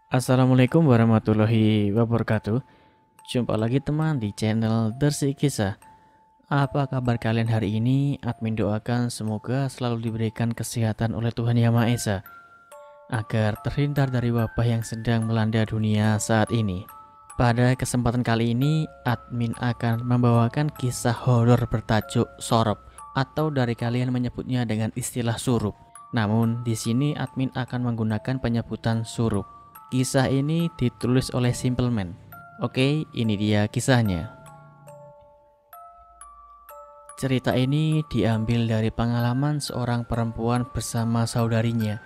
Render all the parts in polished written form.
Assalamualaikum warahmatullahi wabarakatuh. Jumpa lagi teman di channel Dersik Kisah. Apa kabar kalian hari ini? Admin doakan semoga selalu diberikan kesehatan oleh Tuhan Yang Maha Esa, agar terhindar dari wabah yang sedang melanda dunia saat ini. Pada kesempatan kali ini, admin akan membawakan kisah horor bertajuk Sorop, atau dari kalian menyebutnya dengan istilah surup. Namun di sini admin akan menggunakan penyebutan surup. Kisah ini ditulis oleh Simple Man. Oke, ini dia kisahnya. Cerita ini diambil dari pengalaman seorang perempuan bersama saudarinya.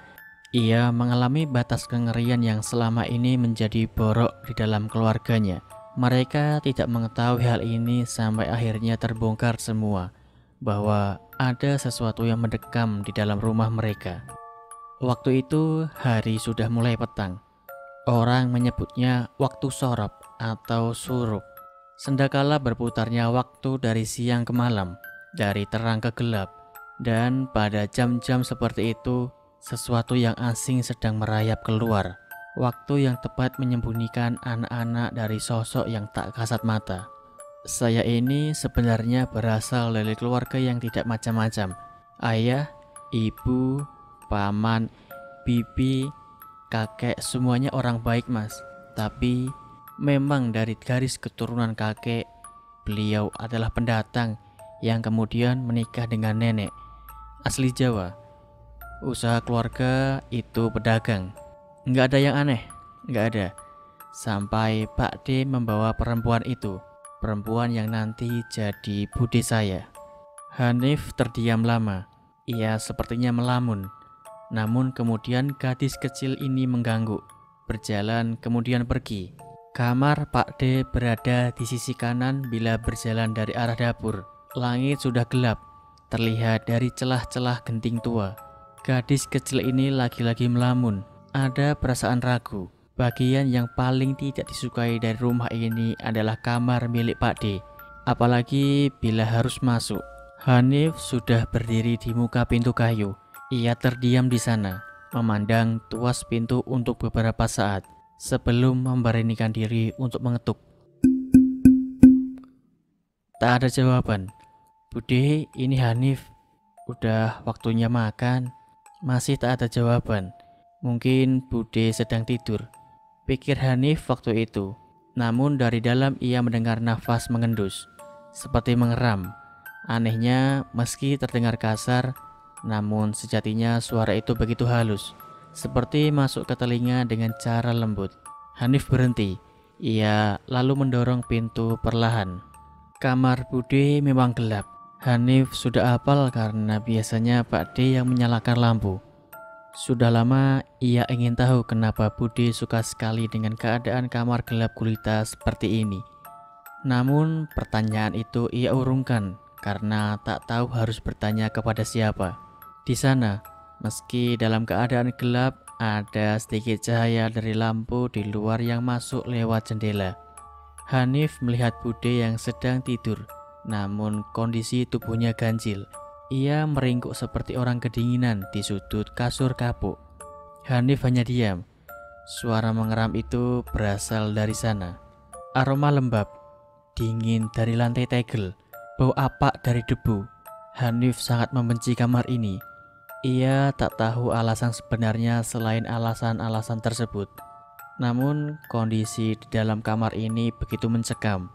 Ia mengalami batas kengerian yang selama ini menjadi borok di dalam keluarganya. Mereka tidak mengetahui hal ini sampai akhirnya terbongkar semua, bahwa ada sesuatu yang mendekam di dalam rumah mereka. Waktu itu hari sudah mulai petang. Orang menyebutnya waktu sorop atau surup. Sendakala berputarnya waktu dari siang ke malam, dari terang ke gelap, dan pada jam-jam seperti itu, sesuatu yang asing sedang merayap keluar. Waktu yang tepat menyembunyikan anak-anak dari sosok yang tak kasat mata. Saya ini sebenarnya berasal dari keluarga yang tidak macam-macam. Ayah, ibu, paman, bibi, kakek, semuanya orang baik mas. Tapi memang dari garis keturunan kakek, beliau adalah pendatang yang kemudian menikah dengan nenek asli Jawa. Usaha keluarga itu pedagang. Nggak ada yang aneh, nggak ada. Sampai Pak D membawa perempuan itu, perempuan yang nanti jadi bude saya. Hanif terdiam lama. Ia sepertinya melamun. Namun kemudian gadis kecil ini mengganggu, berjalan kemudian pergi. Kamar Pak D berada di sisi kanan bila berjalan dari arah dapur. Langit sudah gelap, terlihat dari celah-celah genting tua. Gadis kecil ini lagi-lagi melamun. Ada perasaan ragu. Bagian yang paling tidak disukai dari rumah ini adalah kamar milik Pak D. Apalagi bila harus masuk. Hanif sudah berdiri di muka pintu kayu. Ia terdiam di sana, memandang tuas pintu untuk beberapa saat, sebelum memberanikan diri untuk mengetuk. Tak ada jawaban. Bude, ini Hanif. Udah waktunya makan. Masih tak ada jawaban. Mungkin Bude sedang tidur, pikir Hanif waktu itu. Namun dari dalam ia mendengar nafas mengendus, seperti mengeram. Anehnya, meski terdengar kasar, namun sejatinya suara itu begitu halus, seperti masuk ke telinga dengan cara lembut. Hanif berhenti. Ia lalu mendorong pintu perlahan. Kamar Bude memang gelap. Hanif sudah hafal karena biasanya Pak D yang menyalakan lampu. Sudah lama ia ingin tahu kenapa Bude suka sekali dengan keadaan kamar gelap gulita seperti ini. Namun pertanyaan itu ia urungkan karena tak tahu harus bertanya kepada siapa. Di sana, meski dalam keadaan gelap, ada sedikit cahaya dari lampu di luar yang masuk lewat jendela. Hanif melihat Bude yang sedang tidur, namun kondisi tubuhnya ganjil. Ia meringkuk seperti orang kedinginan di sudut kasur kapuk. Hanif hanya diam. Suara mengeram itu berasal dari sana. Aroma lembab, dingin dari lantai tegel, bau apak dari debu. Hanif sangat membenci kamar ini. Ia tak tahu alasan sebenarnya selain alasan-alasan tersebut. Namun kondisi di dalam kamar ini begitu mencekam.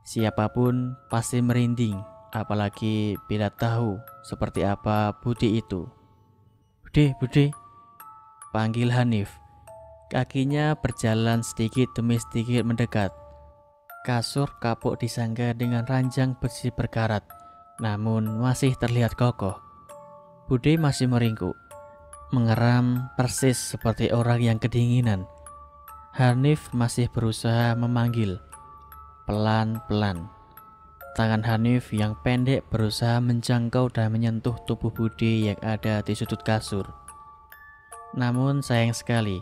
Siapapun pasti merinding, apalagi bila tahu seperti apa Bude itu. Bude, Bude, panggil Hanif. Kakinya berjalan sedikit demi sedikit mendekat. Kasur kapuk disangga dengan ranjang besi berkarat, namun masih terlihat kokoh. Bude masih meringkuk, mengeram persis seperti orang yang kedinginan. Hanif masih berusaha memanggil, pelan-pelan. Tangan Hanif yang pendek berusaha menjangkau dan menyentuh tubuh Bude yang ada di sudut kasur. Namun sayang sekali,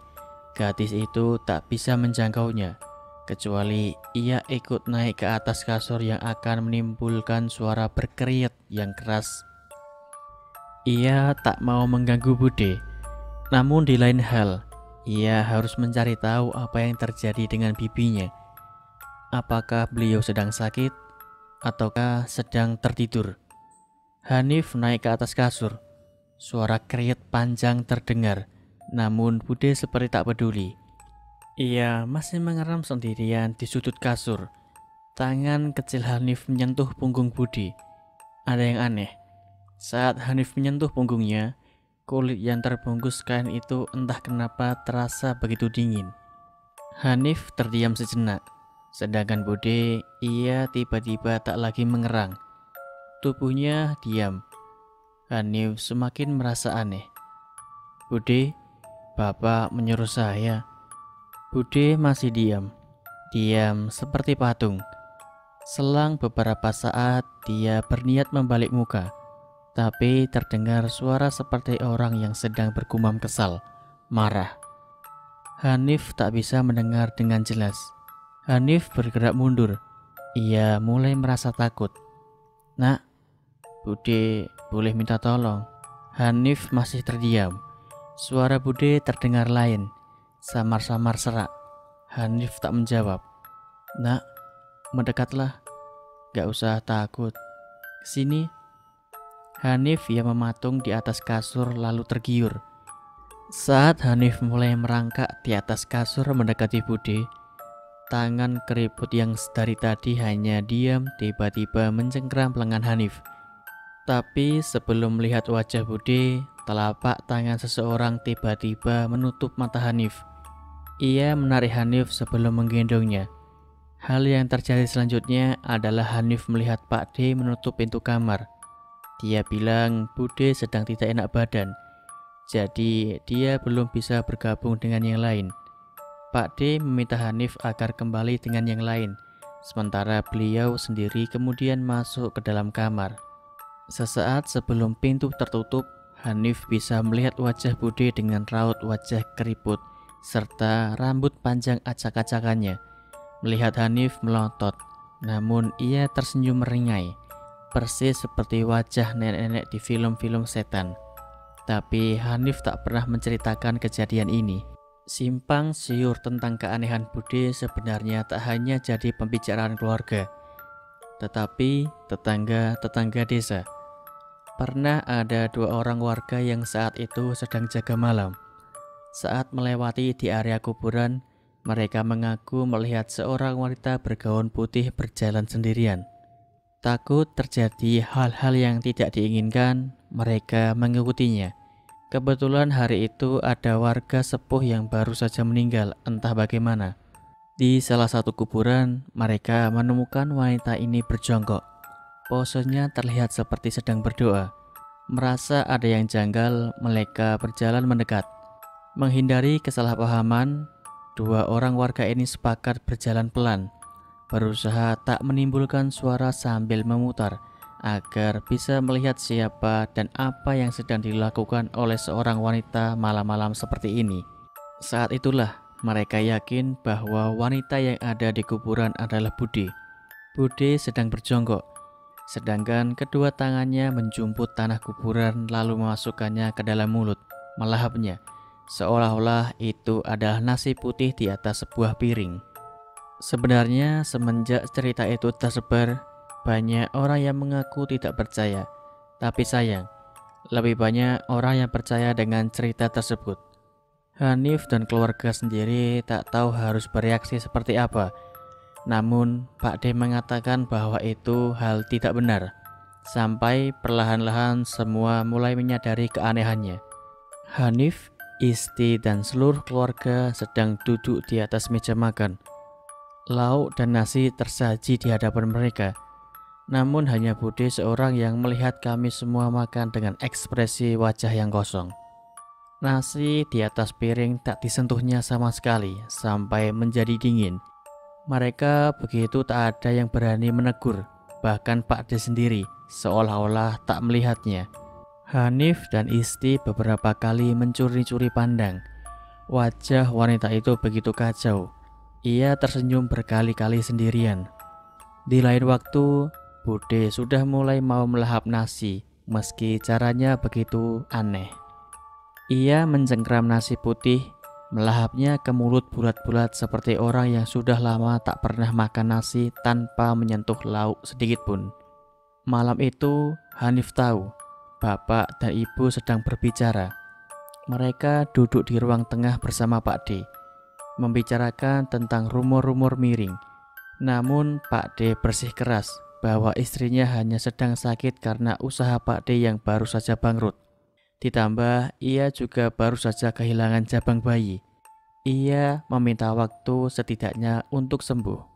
gadis itu tak bisa menjangkaunya. kecuali ia ikut naik ke atas kasur yang akan menimbulkan suara berkeriut yang keras. Ia tak mau mengganggu Bude, namun di lain hal, ia harus mencari tahu apa yang terjadi dengan bibinya. Apakah beliau sedang sakit ataukah sedang tertidur? Hanif naik ke atas kasur. Suara kriut panjang terdengar, namun Bude seperti tak peduli. Ia masih mengeram sendirian di sudut kasur. Tangan kecil Hanif menyentuh punggung Bude. Ada yang aneh. Saat Hanif menyentuh punggungnya, kulit yang terbungkus kain itu entah kenapa terasa begitu dingin. Hanif terdiam sejenak, sedangkan Bude, ia tiba-tiba tak lagi mengerang. Tubuhnya diam. Hanif semakin merasa aneh. Bude, Bapak menyuruh saya. Bude masih diam seperti patung. Selang beberapa saat, dia berniat membalik muka. Tapi terdengar suara seperti orang yang sedang bergumam kesal, marah. Hanif tak bisa mendengar dengan jelas. Hanif bergerak mundur. Ia mulai merasa takut. Nak, Bude boleh minta tolong. Hanif masih terdiam. Suara Bude terdengar lain, samar-samar serak. Hanif tak menjawab. Nak, mendekatlah. Gak usah takut. Kesini. Hanif ia mematung di atas kasur lalu tergiur. Saat Hanif mulai merangkak di atas kasur mendekati Bude, tangan keriput yang dari tadi hanya diam tiba-tiba mencengkram lengan Hanif. Tapi sebelum melihat wajah Bude, telapak tangan seseorang tiba-tiba menutup mata Hanif. Ia menarik Hanif sebelum menggendongnya. Hal yang terjadi selanjutnya adalah Hanif melihat Pak D menutup pintu kamar. Dia bilang Bude sedang tidak enak badan, jadi dia belum bisa bergabung dengan yang lain. Pak D meminta Hanif agar kembali dengan yang lain, sementara beliau sendiri kemudian masuk ke dalam kamar. Sesaat sebelum pintu tertutup, Hanif bisa melihat wajah Bude dengan raut wajah keriput, serta rambut panjang acak-acakannya. Melihat Hanif melotot, namun ia tersenyum meringai. Persis seperti wajah nenek-nenek di film-film setan. Tapi Hanif tak pernah menceritakan kejadian ini. Simpang siur tentang keanehan Bude sebenarnya tak hanya jadi pembicaraan keluarga, tetapi tetangga-tetangga desa. Pernah ada 2 orang warga yang saat itu sedang jaga malam. Saat melewati di area kuburan, mereka mengaku melihat seorang wanita bergaun putih berjalan sendirian. Takut terjadi hal-hal yang tidak diinginkan, mereka mengikutinya. Kebetulan hari itu ada warga sepuh yang baru saja meninggal, entah bagaimana. Di salah satu kuburan, mereka menemukan wanita ini berjongkok. Posenya terlihat seperti sedang berdoa. Merasa ada yang janggal, mereka berjalan mendekat. Menghindari kesalahpahaman, 2 orang warga ini sepakat berjalan pelan, berusaha tak menimbulkan suara sambil memutar agar bisa melihat siapa dan apa yang sedang dilakukan oleh seorang wanita malam-malam seperti ini. Saat itulah mereka yakin bahwa wanita yang ada di kuburan adalah Bude. Bude sedang berjongkok, sedangkan kedua tangannya menjumput tanah kuburan lalu memasukkannya ke dalam mulut, melahapnya, seolah-olah itu adalah nasi putih di atas sebuah piring. Sebenarnya semenjak cerita itu tersebar, banyak orang yang mengaku tidak percaya. Tapi sayang, lebih banyak orang yang percaya dengan cerita tersebut. Hanif dan keluarga sendiri tak tahu harus bereaksi seperti apa. Namun Pak D mengatakan bahwa itu hal tidak benar. Sampai perlahan-lahan semua mulai menyadari keanehannya. Hanif, istri dan seluruh keluarga sedang duduk di atas meja makan. Lauk dan nasi tersaji di hadapan mereka. Namun hanya Bude seorang yang melihat kami semua makan dengan ekspresi wajah yang kosong. Nasi di atas piring tak disentuhnya sama sekali sampai menjadi dingin. Mereka begitu tak ada yang berani menegur, bahkan Pak D sendiri seolah-olah tak melihatnya. Hanif dan istri beberapa kali mencuri-curi pandang. Wajah wanita itu begitu kacau. Ia tersenyum berkali-kali sendirian. Di lain waktu, Bude sudah mulai mau melahap nasi, meski caranya begitu aneh. Ia mencengkram nasi putih, melahapnya ke mulut bulat-bulat seperti orang yang sudah lama tak pernah makan nasi tanpa menyentuh lauk sedikit pun. Malam itu, Hanif tahu bapak dan ibu sedang berbicara. Mereka duduk di ruang tengah bersama Pak D, membicarakan tentang rumor-rumor miring. Namun Pak D bersikeras bahwa istrinya hanya sedang sakit karena usaha Pak D yang baru saja bangkrut. Ditambah ia juga baru saja kehilangan jabang bayi. Ia meminta waktu setidaknya untuk sembuh.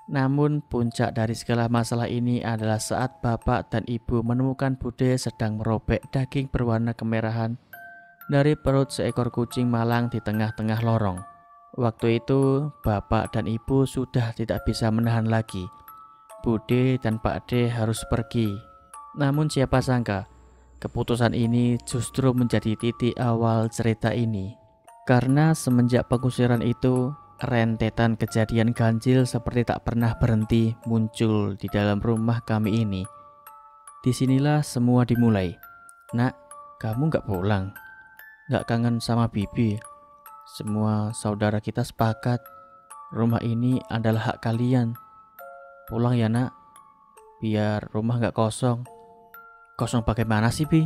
Namun puncak dari segala masalah ini adalah saat bapak dan ibu menemukan Bude sedang merobek daging berwarna kemerahan dari perut seekor kucing malang di tengah-tengah lorong. Waktu itu bapak dan ibu sudah tidak bisa menahan lagi. Bude dan Pak D harus pergi. Namun siapa sangka keputusan ini justru menjadi titik awal cerita ini. Karena semenjak pengusiran itu, rentetan kejadian ganjil seperti tak pernah berhenti muncul di dalam rumah kami ini. Disinilah semua dimulai. Nak, kamu gak pulang? Gak kangen sama bibi? Semua saudara kita sepakat rumah ini adalah hak kalian. Pulang ya nak, biar rumah gak kosong. Kosong bagaimana sih, Bi?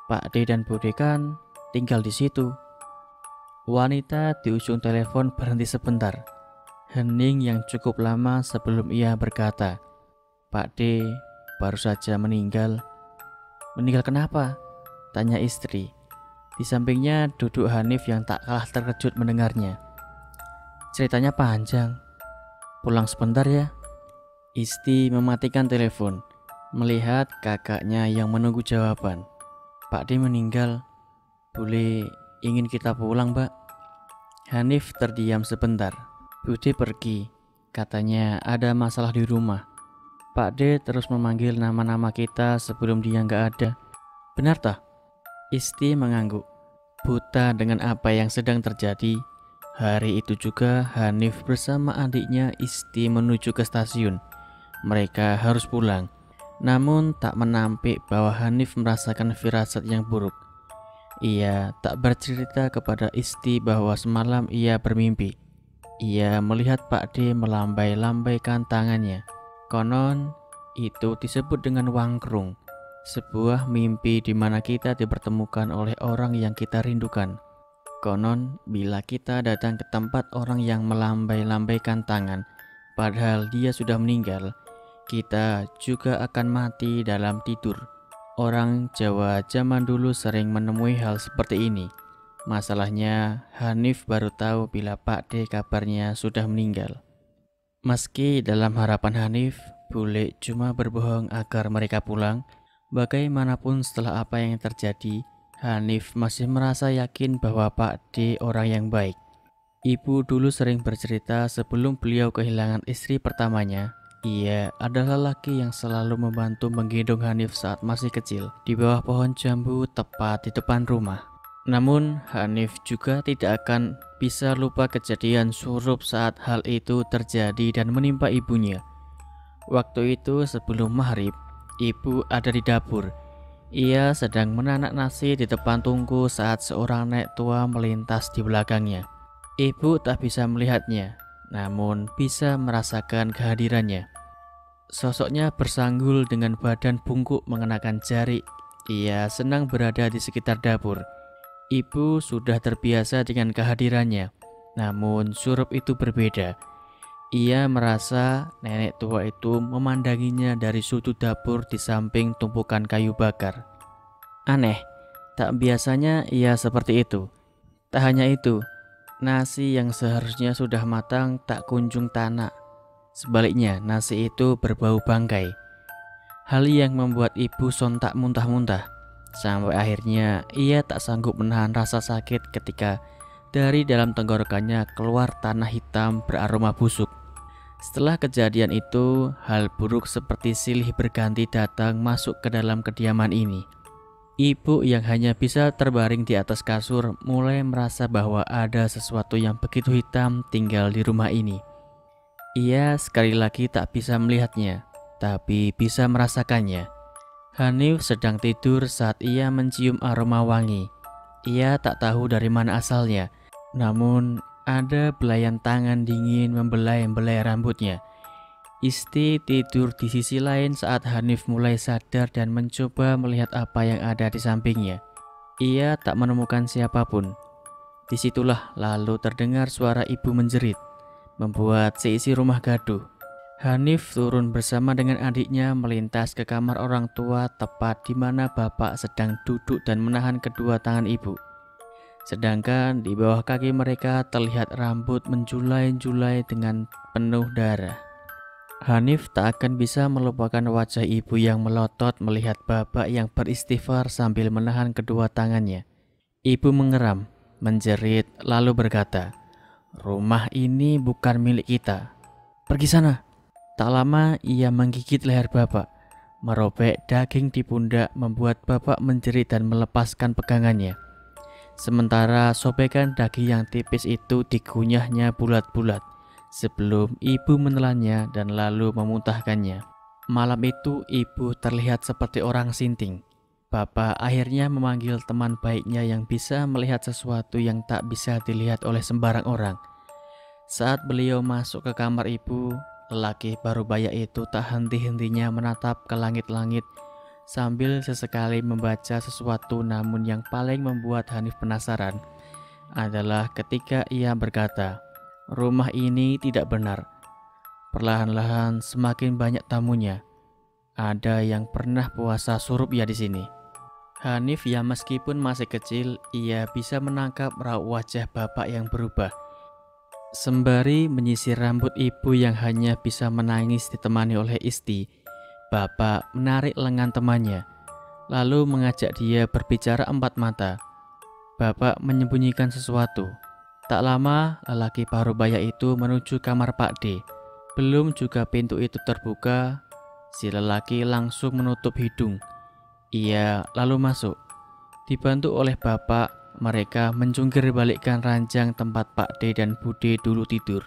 Pak D dan Bude kan tinggal di situ. Wanita di ujung telepon berhenti sebentar, hening yang cukup lama sebelum ia berkata, Pak D baru saja meninggal. Meninggal kenapa? Tanya istri. Di sampingnya duduk Hanif yang tak kalah terkejut mendengarnya. Ceritanya panjang. Pulang sebentar ya. Isti mematikan telepon, melihat kakaknya yang menunggu jawaban. Pak D meninggal. Boleh ingin kita pulang, Mbak? Hanif terdiam sebentar. Bude pergi. Katanya ada masalah di rumah. Pak D terus memanggil nama-nama kita sebelum dia nggak ada. Benar tak? Isti mengangguk. Buta dengan apa yang sedang terjadi. Hari itu juga Hanif bersama adiknya Isti menuju ke stasiun. Mereka harus pulang. Namun tak menampik bahwa Hanif merasakan firasat yang buruk. Ia tak bercerita kepada Isti bahwa semalam ia bermimpi. Ia melihat Pak D melambai-lambaikan tangannya. Konon itu disebut dengan wangkrung, sebuah mimpi di mana kita dipertemukan oleh orang yang kita rindukan. Konon bila kita datang ke tempat orang yang melambai-lambaikan tangan, padahal dia sudah meninggal, kita juga akan mati dalam tidur. Orang Jawa zaman dulu sering menemui hal seperti ini. Masalahnya Hanif baru tahu bila Pak D kabarnya sudah meninggal. Meski dalam harapan Hanif, bule cuma berbohong agar mereka pulang, bagaimanapun setelah apa yang terjadi, Hanif masih merasa yakin bahwa Pak D orang yang baik. Ibu dulu sering bercerita sebelum beliau kehilangan istri pertamanya, ia adalah lelaki yang selalu membantu menggendong Hanif saat masih kecil di bawah pohon jambu tepat di depan rumah. Namun Hanif juga tidak akan bisa lupa kejadian surup saat hal itu terjadi dan menimpa ibunya. Waktu itu sebelum maghrib, ibu ada di dapur. Ia sedang menanak nasi di depan tungku saat seorang nek tua melintas di belakangnya. Ibu tak bisa melihatnya, namun bisa merasakan kehadirannya. Sosoknya bersanggul dengan badan bungkuk mengenakan jari. Ia senang berada di sekitar dapur. Ibu sudah terbiasa dengan kehadirannya, namun surup itu berbeda. Ia merasa nenek tua itu memandanginya dari sudut dapur di samping tumpukan kayu bakar. Aneh, tak biasanya ia seperti itu. Tak hanya itu, nasi yang seharusnya sudah matang tak kunjung tanak. Sebaliknya, nasi itu berbau bangkai. Hal yang membuat ibu sontak muntah-muntah. Sampai akhirnya ia tak sanggup menahan rasa sakit ketika dari dalam tenggorokannya keluar tanah hitam beraroma busuk. Setelah kejadian itu, hal buruk seperti silih berganti datang masuk ke dalam kediaman ini. Ibu yang hanya bisa terbaring di atas kasur mulai merasa bahwa ada sesuatu yang begitu hitam tinggal di rumah ini. Ia sekali lagi tak bisa melihatnya, tapi bisa merasakannya. Hanif sedang tidur saat ia mencium aroma wangi. Ia tak tahu dari mana asalnya, namun ada belayan tangan dingin membelai-belai rambutnya. Isti tidur di sisi lain saat Hanif mulai sadar dan mencoba melihat apa yang ada di sampingnya. Ia tak menemukan siapapun. Disitulah lalu terdengar suara ibu menjerit, membuat seisi rumah gaduh. Hanif turun bersama dengan adiknya melintas ke kamar orang tua tepat di mana bapak sedang duduk dan menahan kedua tangan ibu. Sedangkan di bawah kaki mereka terlihat rambut menjulai-julai dengan penuh darah. Hanif tak akan bisa melupakan wajah ibu yang melotot melihat bapak yang beristighfar sambil menahan kedua tangannya. Ibu mengeram, menjerit, lalu berkata, "Rumah ini bukan milik kita. Pergi sana." Tak lama ia menggigit leher bapak, merobek daging di pundak membuat bapak menjerit dan melepaskan pegangannya. Sementara sobekan daging yang tipis itu dikunyahnya bulat-bulat sebelum ibu menelannya dan lalu memuntahkannya. Malam itu ibu terlihat seperti orang sinting. Bapak akhirnya memanggil teman baiknya yang bisa melihat sesuatu yang tak bisa dilihat oleh sembarang orang. Saat beliau masuk ke kamar ibu, lelaki parubaya itu tak henti-hentinya menatap ke langit-langit sambil sesekali membaca sesuatu, namun yang paling membuat Hanif penasaran adalah ketika ia berkata, "Rumah ini tidak benar." Perlahan-lahan semakin banyak tamunya. Ada yang pernah puasa surup ya di sini. Hanif yang meskipun masih kecil, ia bisa menangkap raut wajah bapak yang berubah. Sembari menyisir rambut ibu yang hanya bisa menangis ditemani oleh Isti, bapak menarik lengan temannya, lalu mengajak dia berbicara empat mata. Bapak menyembunyikan sesuatu. Tak lama, lelaki parubaya itu menuju kamar Pak D. Belum juga pintu itu terbuka, si lelaki langsung menutup hidung. Ia lalu masuk. Dibantu oleh bapak, mereka mencungkir balikkan ranjang tempat Pak D dan Bude dulu tidur.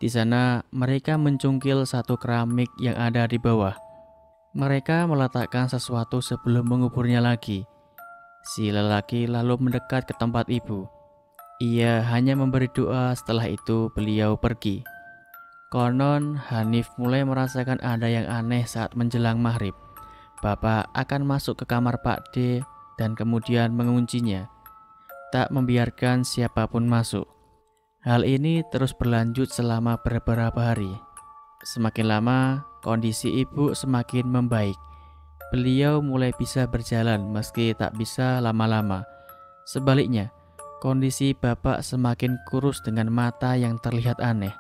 Di sana, mereka mencungkil satu keramik yang ada di bawah. Mereka meletakkan sesuatu sebelum menguburnya lagi. Si lelaki lalu mendekat ke tempat ibu. Ia hanya memberi doa, setelah itu beliau pergi. Konon Hanif mulai merasakan ada yang aneh saat menjelang maghrib. Bapak akan masuk ke kamar Pak D dan kemudian menguncinya, tak membiarkan siapapun masuk. Hal ini terus berlanjut selama beberapa hari. Semakin lama, kondisi ibu semakin membaik. Beliau mulai bisa berjalan meski tak bisa lama-lama. Sebaliknya, kondisi bapak semakin kurus dengan mata yang terlihat aneh.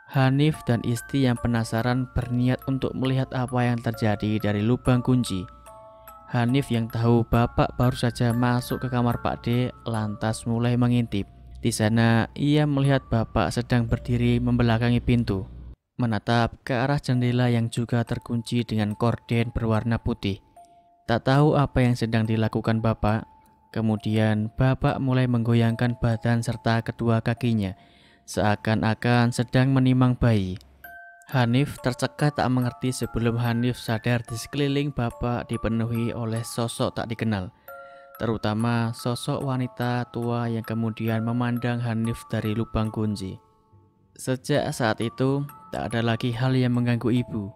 Hanif dan Isti yang penasaran berniat untuk melihat apa yang terjadi dari lubang kunci. Hanif yang tahu bapak baru saja masuk ke kamar Pak D lantas mulai mengintip. Di sana ia melihat bapak sedang berdiri membelakangi pintu, menatap ke arah jendela yang juga terkunci dengan korden berwarna putih. Tak tahu apa yang sedang dilakukan bapak. Kemudian bapak mulai menggoyangkan badan serta kedua kakinya, seakan-akan sedang menimang bayi. Hanif tercekat tak mengerti sebelum Hanif sadar di sekeliling bapak dipenuhi oleh sosok tak dikenal, terutama sosok wanita tua yang kemudian memandang Hanif dari lubang kunci. Sejak saat itu, tak ada lagi hal yang mengganggu ibu.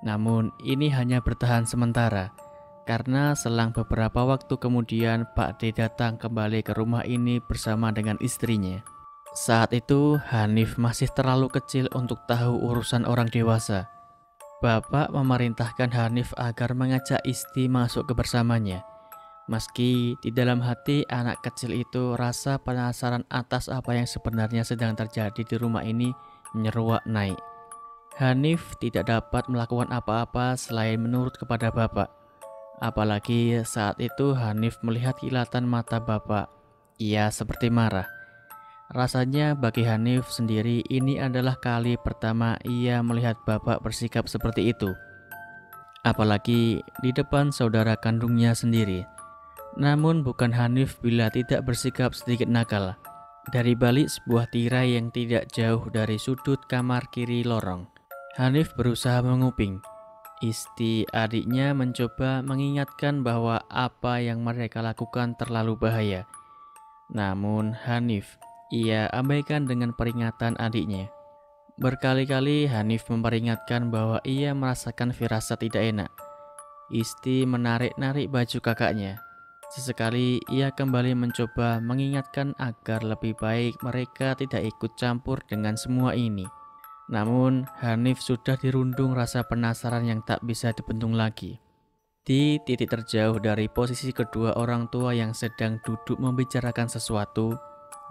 Namun ini hanya bertahan sementara, karena selang beberapa waktu kemudian Pak D datang kembali ke rumah ini bersama dengan istrinya. Saat itu Hanif masih terlalu kecil untuk tahu urusan orang dewasa. Bapak memerintahkan Hanif agar mengajak Isti masuk ke bersamanya. Meski di dalam hati anak kecil itu rasa penasaran atas apa yang sebenarnya sedang terjadi di rumah ini menyeruak naik. Hanif tidak dapat melakukan apa-apa selain menurut kepada bapak. Apalagi saat itu Hanif melihat kilatan mata bapak. Ia seperti marah. Rasanya bagi Hanif sendiri ini adalah kali pertama ia melihat bapak bersikap seperti itu. Apalagi di depan saudara kandungnya sendiri. Namun bukan Hanif bila tidak bersikap sedikit nakal. Dari balik sebuah tirai yang tidak jauh dari sudut kamar kiri lorong, Hanif berusaha menguping. Isti adiknya mencoba mengingatkan bahwa apa yang mereka lakukan terlalu bahaya. Namun Hanif, ia abaikan dengan peringatan adiknya. Berkali-kali Hanif memperingatkan bahwa ia merasakan firasat tidak enak. Isti menarik-narik baju kakaknya. Sesekali ia kembali mencoba mengingatkan agar lebih baik mereka tidak ikut campur dengan semua ini. Namun, Hanif sudah dirundung rasa penasaran yang tak bisa dibendung lagi. Di titik terjauh dari posisi kedua orang tua yang sedang duduk membicarakan sesuatu,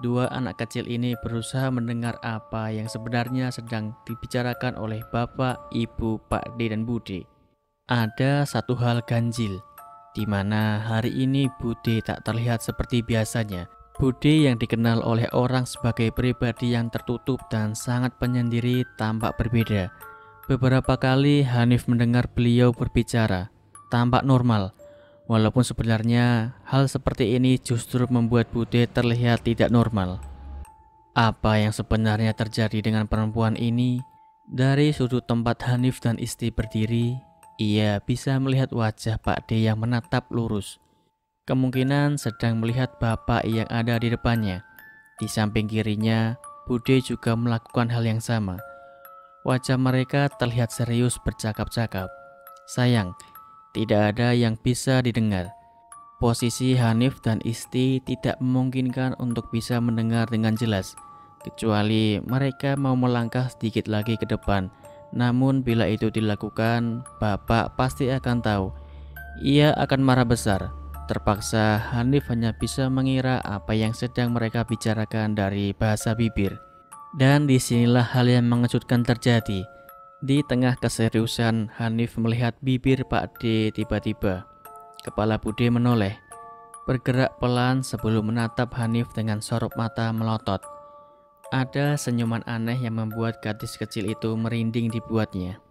dua anak kecil ini berusaha mendengar apa yang sebenarnya sedang dibicarakan oleh bapak, ibu, Pak D, dan Bude. Ada satu hal ganjil, di mana hari ini Bude tak terlihat seperti biasanya. Bude yang dikenal oleh orang sebagai pribadi yang tertutup dan sangat penyendiri tampak berbeda. Beberapa kali Hanif mendengar beliau berbicara, tampak normal. Walaupun sebenarnya hal seperti ini justru membuat Bude terlihat tidak normal. Apa yang sebenarnya terjadi dengan perempuan ini? Dari sudut tempat Hanif dan Isti berdiri, ia bisa melihat wajah Pak D yang menatap lurus. Kemungkinan sedang melihat bapak yang ada di depannya. Di samping kirinya, Bude juga melakukan hal yang sama. Wajah mereka terlihat serius bercakap-cakap. Sayang, tidak ada yang bisa didengar. Posisi Hanif dan Isti tidak memungkinkan untuk bisa mendengar dengan jelas, kecuali mereka mau melangkah sedikit lagi ke depan. Namun bila itu dilakukan, bapak pasti akan tahu. Ia akan marah besar. Terpaksa Hanif hanya bisa mengira apa yang sedang mereka bicarakan dari bahasa bibir. Dan disinilah hal yang mengejutkan terjadi. Di tengah keseriusan, Hanif melihat bibir Pak D tiba-tiba. Kepala Bude menoleh, bergerak pelan sebelum menatap Hanif dengan sorot mata melotot. Ada senyuman aneh yang membuat gadis kecil itu merinding dibuatnya.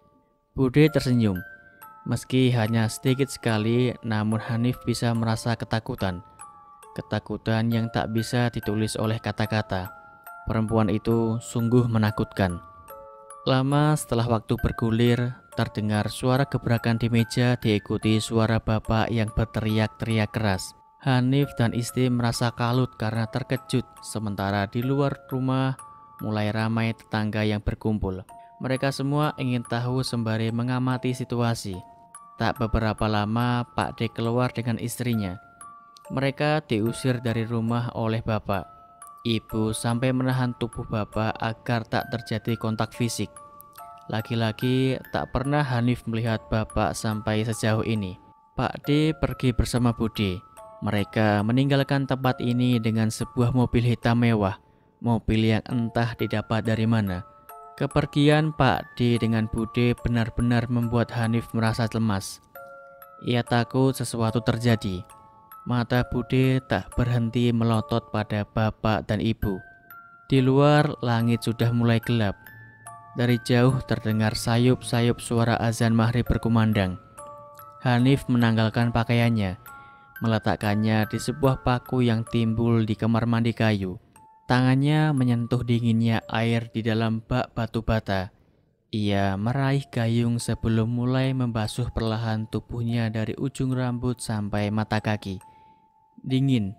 Bude tersenyum. Meski hanya sedikit sekali, namun Hanif bisa merasa ketakutan. Ketakutan yang tak bisa ditulis oleh kata-kata. Perempuan itu sungguh menakutkan. Lama setelah waktu bergulir, terdengar suara gebrakan di meja diikuti suara bapak yang berteriak-teriak keras. Hanif dan Isti merasa kalut karena terkejut, sementara di luar rumah mulai ramai tetangga yang berkumpul. Mereka semua ingin tahu sembari mengamati situasi. Tak beberapa lama, Pak D keluar dengan istrinya. Mereka diusir dari rumah oleh bapak. Ibu sampai menahan tubuh bapak agar tak terjadi kontak fisik. Lagi-lagi tak pernah Hanif melihat bapak sampai sejauh ini. Pak D pergi bersama Bude. Mereka meninggalkan tempat ini dengan sebuah mobil hitam mewah. Mobil yang entah didapat dari mana. Kepergian Pak D dengan Bude benar-benar membuat Hanif merasa lemas. Ia takut sesuatu terjadi. Mata Bude tak berhenti melotot pada bapak dan ibu. Di luar, langit sudah mulai gelap. Dari jauh terdengar sayup-sayup suara azan maghrib berkumandang. Hanif menanggalkan pakaiannya, meletakkannya di sebuah paku yang timbul di kamar mandi kayu. Tangannya menyentuh dinginnya air di dalam bak batu bata. Ia meraih gayung sebelum mulai membasuh perlahan tubuhnya dari ujung rambut sampai mata kaki. Dingin.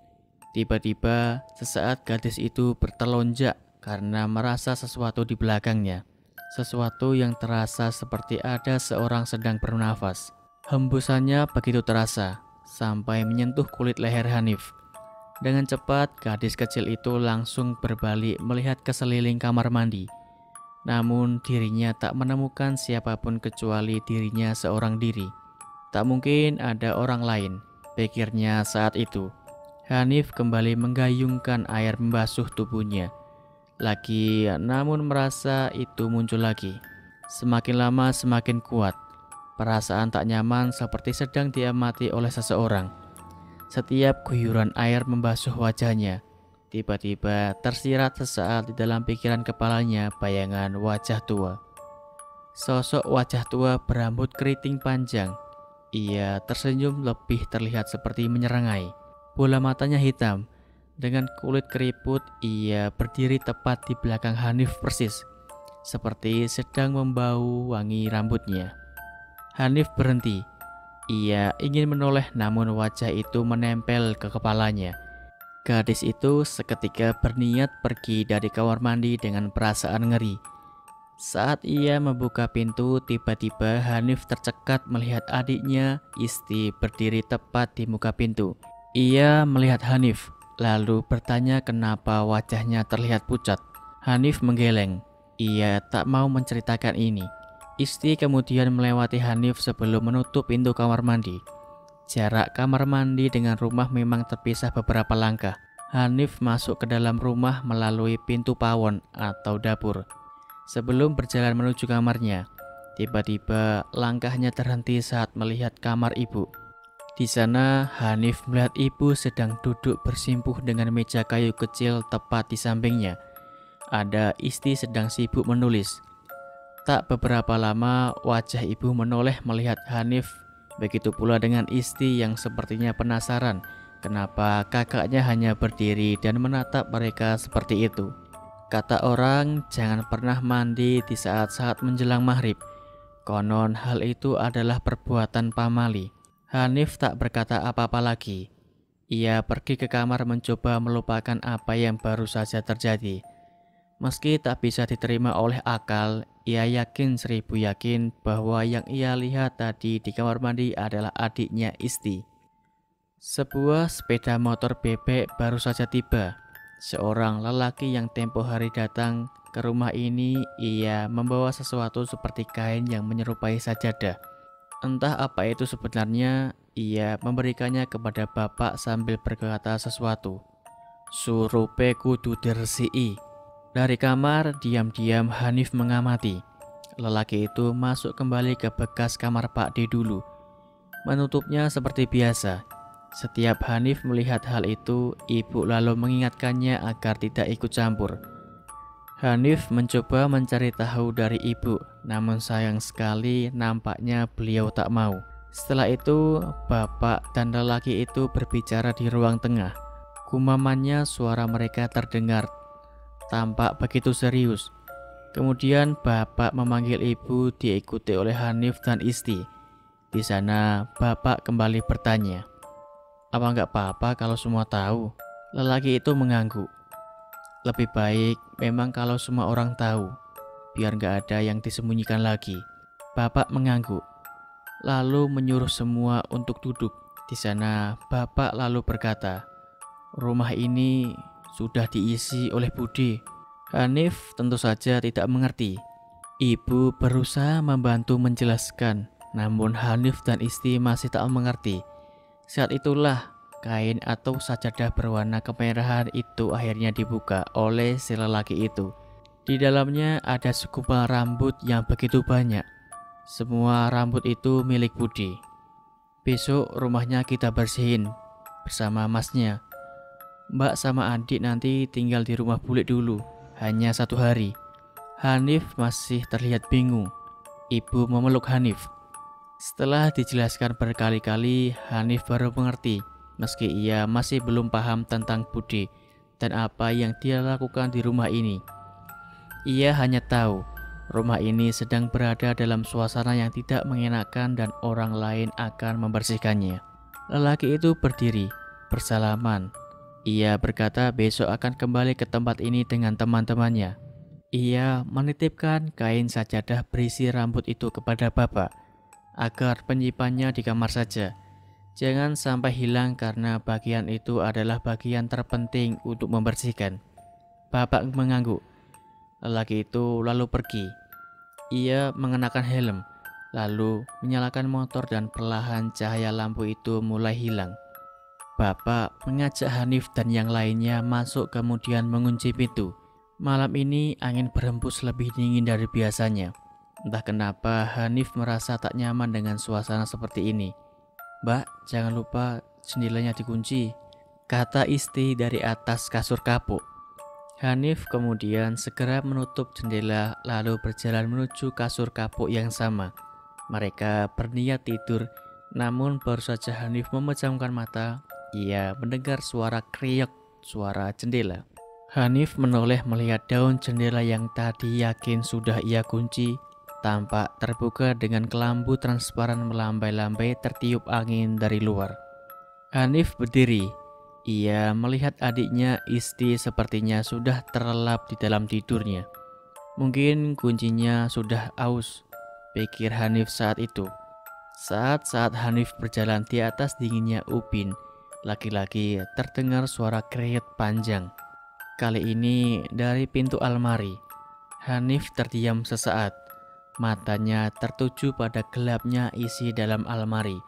Tiba-tiba sesaat gadis itu bertelonjak karena merasa sesuatu di belakangnya. Sesuatu yang terasa seperti ada seorang sedang bernafas. Hembusannya begitu terasa sampai menyentuh kulit leher Hanif. Dengan cepat, gadis kecil itu langsung berbalik melihat ke seliling kamar mandi. Namun dirinya tak menemukan siapapun kecuali dirinya seorang diri. Tak mungkin ada orang lain, pikirnya saat itu. Hanif kembali menggayungkan air membasuh tubuhnya. Lagi, namun merasa itu muncul lagi. Semakin lama semakin kuat. Perasaan tak nyaman seperti sedang diamati oleh seseorang. Setiap guyuran air membasuh wajahnya. Tiba-tiba tersirat sesaat di dalam pikiran kepalanya bayangan wajah tua. Sosok wajah tua berambut keriting panjang. Ia tersenyum lebih terlihat seperti menyerangai. Bola matanya hitam. Dengan kulit keriput, ia berdiri tepat di belakang Hanif persis, seperti sedang membau wangi rambutnya. Hanif berhenti. Ia ingin menoleh namun wajah itu menempel ke kepalanya. Gadis itu seketika berniat pergi dari kamar mandi dengan perasaan ngeri. Saat ia membuka pintu, tiba-tiba Hanif tercekat melihat adiknya, Isti, berdiri tepat di muka pintu. Ia melihat Hanif, lalu bertanya kenapa wajahnya terlihat pucat. Hanif menggeleng. Ia tak mau menceritakan ini. Isti kemudian melewati Hanif sebelum menutup pintu kamar mandi. Jarak kamar mandi dengan rumah memang terpisah beberapa langkah. Hanif masuk ke dalam rumah melalui pintu pawon atau dapur. Sebelum berjalan menuju kamarnya, tiba-tiba langkahnya terhenti saat melihat kamar ibu. Di sana, Hanif melihat ibu sedang duduk bersimpuh dengan meja kayu kecil tepat di sampingnya. Ada Isti sedang sibuk menulis. Tak beberapa lama, wajah ibu menoleh melihat Hanif. Begitu pula dengan Isti yang sepertinya penasaran kenapa kakaknya hanya berdiri dan menatap mereka seperti itu. Kata orang, jangan pernah mandi di saat-saat menjelang maghrib. Konon hal itu adalah perbuatan pamali. Hanif tak berkata apa-apa lagi. Ia pergi ke kamar mencoba melupakan apa yang baru saja terjadi. Meski tak bisa diterima oleh akal, ia yakin 1000 yakin bahwa yang ia lihat tadi di kamar mandi adalah adiknya Isti. Sebuah sepeda motor bebek baru saja tiba. Seorang lelaki yang tempo hari datang ke rumah ini, ia membawa sesuatu seperti kain yang menyerupai sajadah. Entah apa itu sebenarnya, ia memberikannya kepada bapak sambil berkata sesuatu. Surupe kudu diresiki. Dari kamar, diam-diam Hanif mengamati. Lelaki itu masuk kembali ke bekas kamar Pak D dulu. Menutupnya seperti biasa. Setiap Hanif melihat hal itu, ibu lalu mengingatkannya agar tidak ikut campur. Hanif mencoba mencari tahu dari ibu, namun sayang sekali nampaknya beliau tak mau. Setelah itu, bapak dan lelaki itu berbicara di ruang tengah. Gumamannya suara mereka terdengar, tampak begitu serius. Kemudian bapak memanggil ibu diikuti oleh Hanif dan Isti. Di sana, bapak kembali bertanya, "Apa nggak apa-apa kalau semua tahu?" Lelaki itu mengangguk. Lebih baik memang kalau semua orang tahu, biar nggak ada yang disembunyikan lagi. Bapak mengangguk, lalu menyuruh semua untuk duduk. Di sana, bapak lalu berkata, "Rumah ini sudah diisi oleh Budi." Hanif tentu saja tidak mengerti. Ibu berusaha membantu menjelaskan, namun Hanif dan Isti masih tak mengerti. Saat itulah kain atau sajadah berwarna kemerahan itu akhirnya dibuka oleh si lelaki itu. Di dalamnya ada segumpal rambut yang begitu banyak. Semua rambut itu milik Budi. "Besok rumahnya kita bersihin bersama masnya. Mbak sama adik nanti tinggal di rumah bule dulu, hanya 1 hari." Hanif masih terlihat bingung. Ibu memeluk Hanif. Setelah dijelaskan berkali-kali, Hanif baru mengerti. Meski ia masih belum paham tentang Budi dan apa yang dia lakukan di rumah ini. Ia hanya tahu rumah ini sedang berada dalam suasana yang tidak mengenakan dan orang lain akan membersihkannya. Lelaki itu berdiri, bersalaman. Ia berkata besok akan kembali ke tempat ini dengan teman-temannya. Ia menitipkan kain sajadah berisi rambut itu kepada bapak, agar penyimpannya di kamar saja. Jangan sampai hilang karena bagian itu adalah bagian terpenting untuk membersihkan. Bapak mengangguk. Lelaki itu lalu pergi. Ia mengenakan helm, lalu menyalakan motor dan perlahan cahaya lampu itu mulai hilang. Bapak mengajak Hanif dan yang lainnya masuk kemudian mengunci pintu. Malam ini angin berhembus lebih dingin dari biasanya. Entah kenapa Hanif merasa tak nyaman dengan suasana seperti ini. "Mbak, jangan lupa jendelanya dikunci," kata Isti dari atas kasur kapuk. Hanif kemudian segera menutup jendela lalu berjalan menuju kasur kapuk yang sama. Mereka berniat tidur, namun baru saja Hanif memejamkan mata, ia mendengar suara kriek, suara jendela. Hanif menoleh melihat daun jendela yang tadi yakin sudah ia kunci, tampak terbuka dengan kelambu transparan melambai-lambai tertiup angin dari luar. Hanif berdiri. Ia melihat adiknya Isti sepertinya sudah terlelap di dalam tidurnya. Mungkin kuncinya sudah aus, pikir Hanif saat itu. Saat Hanif berjalan di atas dinginnya ubin, lagi-lagi terdengar suara kriet panjang. Kali ini dari pintu almari. Hanif terdiam sesaat. Matanya tertuju pada gelapnya isi dalam almari.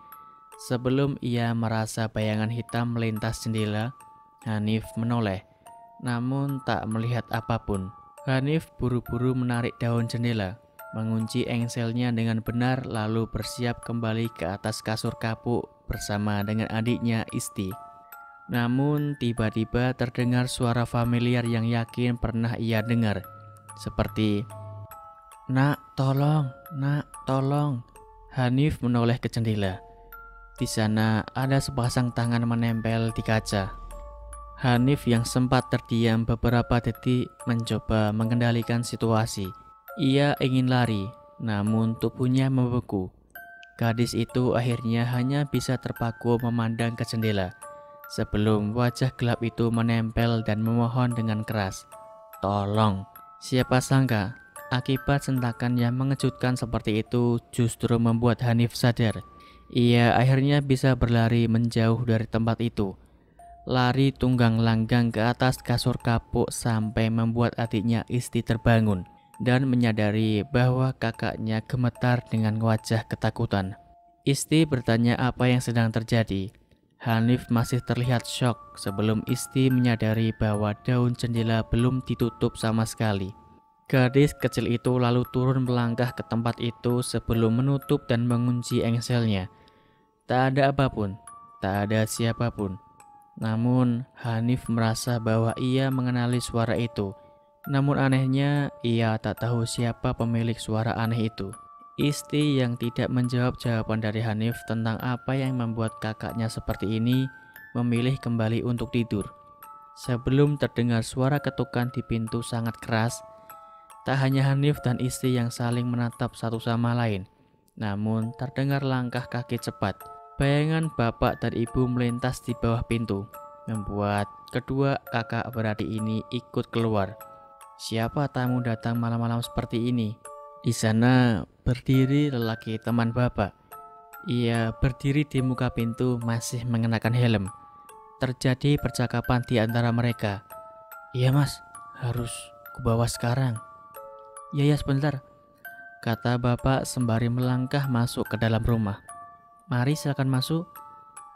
Sebelum ia merasa bayangan hitam melintas jendela, Hanif menoleh, namun tak melihat apapun. Hanif buru-buru menarik daun jendela, mengunci engselnya dengan benar lalu bersiap kembali ke atas kasur kapuk bersama dengan adiknya Isti. Namun tiba-tiba terdengar suara familiar yang yakin pernah ia dengar, seperti, "Nak, tolong, nak, tolong." Hanif menoleh ke jendela. Di sana ada sepasang tangan menempel di kaca. Hanif yang sempat terdiam beberapa detik mencoba mengendalikan situasi. Ia ingin lari, namun tubuhnya membeku. Gadis itu akhirnya hanya bisa terpaku memandang ke jendela, sebelum wajah gelap itu menempel dan memohon dengan keras, "Tolong." Siapa sangka, akibat sentakan yang mengejutkan seperti itu justru membuat Hanif sadar. Ia akhirnya bisa berlari menjauh dari tempat itu. Lari tunggang langgang ke atas kasur kapuk sampai membuat adiknya Isti terbangun dan menyadari bahwa kakaknya gemetar dengan wajah ketakutan. Isti bertanya apa yang sedang terjadi. Hanif masih terlihat syok sebelum Isti menyadari bahwa daun jendela belum ditutup sama sekali. Gadis kecil itu lalu turun melangkah ke tempat itu sebelum menutup dan mengunci engselnya. Tak ada apapun, tak ada siapapun. Namun Hanif merasa bahwa ia mengenali suara itu. Namun anehnya ia tak tahu siapa pemilik suara aneh itu. Isti yang tidak menjawab jawaban dari Hanif tentang apa yang membuat kakaknya seperti ini memilih kembali untuk tidur. Sebelum terdengar suara ketukan di pintu sangat keras, tak hanya Hanif dan Isti yang saling menatap satu sama lain, namun terdengar langkah kaki cepat. Bayangan bapak dan ibu melintas di bawah pintu, membuat kedua kakak beradik ini ikut keluar. Siapa tamu datang malam-malam seperti ini? Di sana berdiri lelaki teman bapak. Ia berdiri di muka pintu masih mengenakan helm. Terjadi percakapan di antara mereka. "Iya mas, harus kubawa sekarang." "Ya sebentar," kata bapak sembari melangkah masuk ke dalam rumah. "Mari silakan masuk,"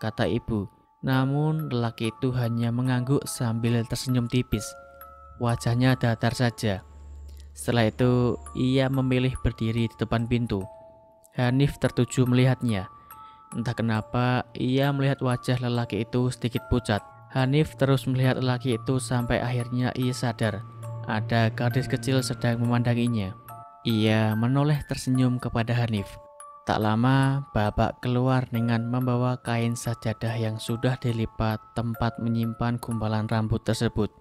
kata ibu. Namun lelaki itu hanya mengangguk sambil tersenyum tipis. Wajahnya datar saja. Setelah itu ia memilih berdiri di depan pintu. Hanif tertuju melihatnya. Entah kenapa ia melihat wajah lelaki itu sedikit pucat. Hanif terus melihat lelaki itu sampai akhirnya ia sadar ada gadis kecil sedang memandanginya. Ia menoleh tersenyum kepada Hanif. Tak lama, bapak keluar dengan membawa kain sajadah yang sudah dilipat tempat menyimpan gumpalan rambut tersebut.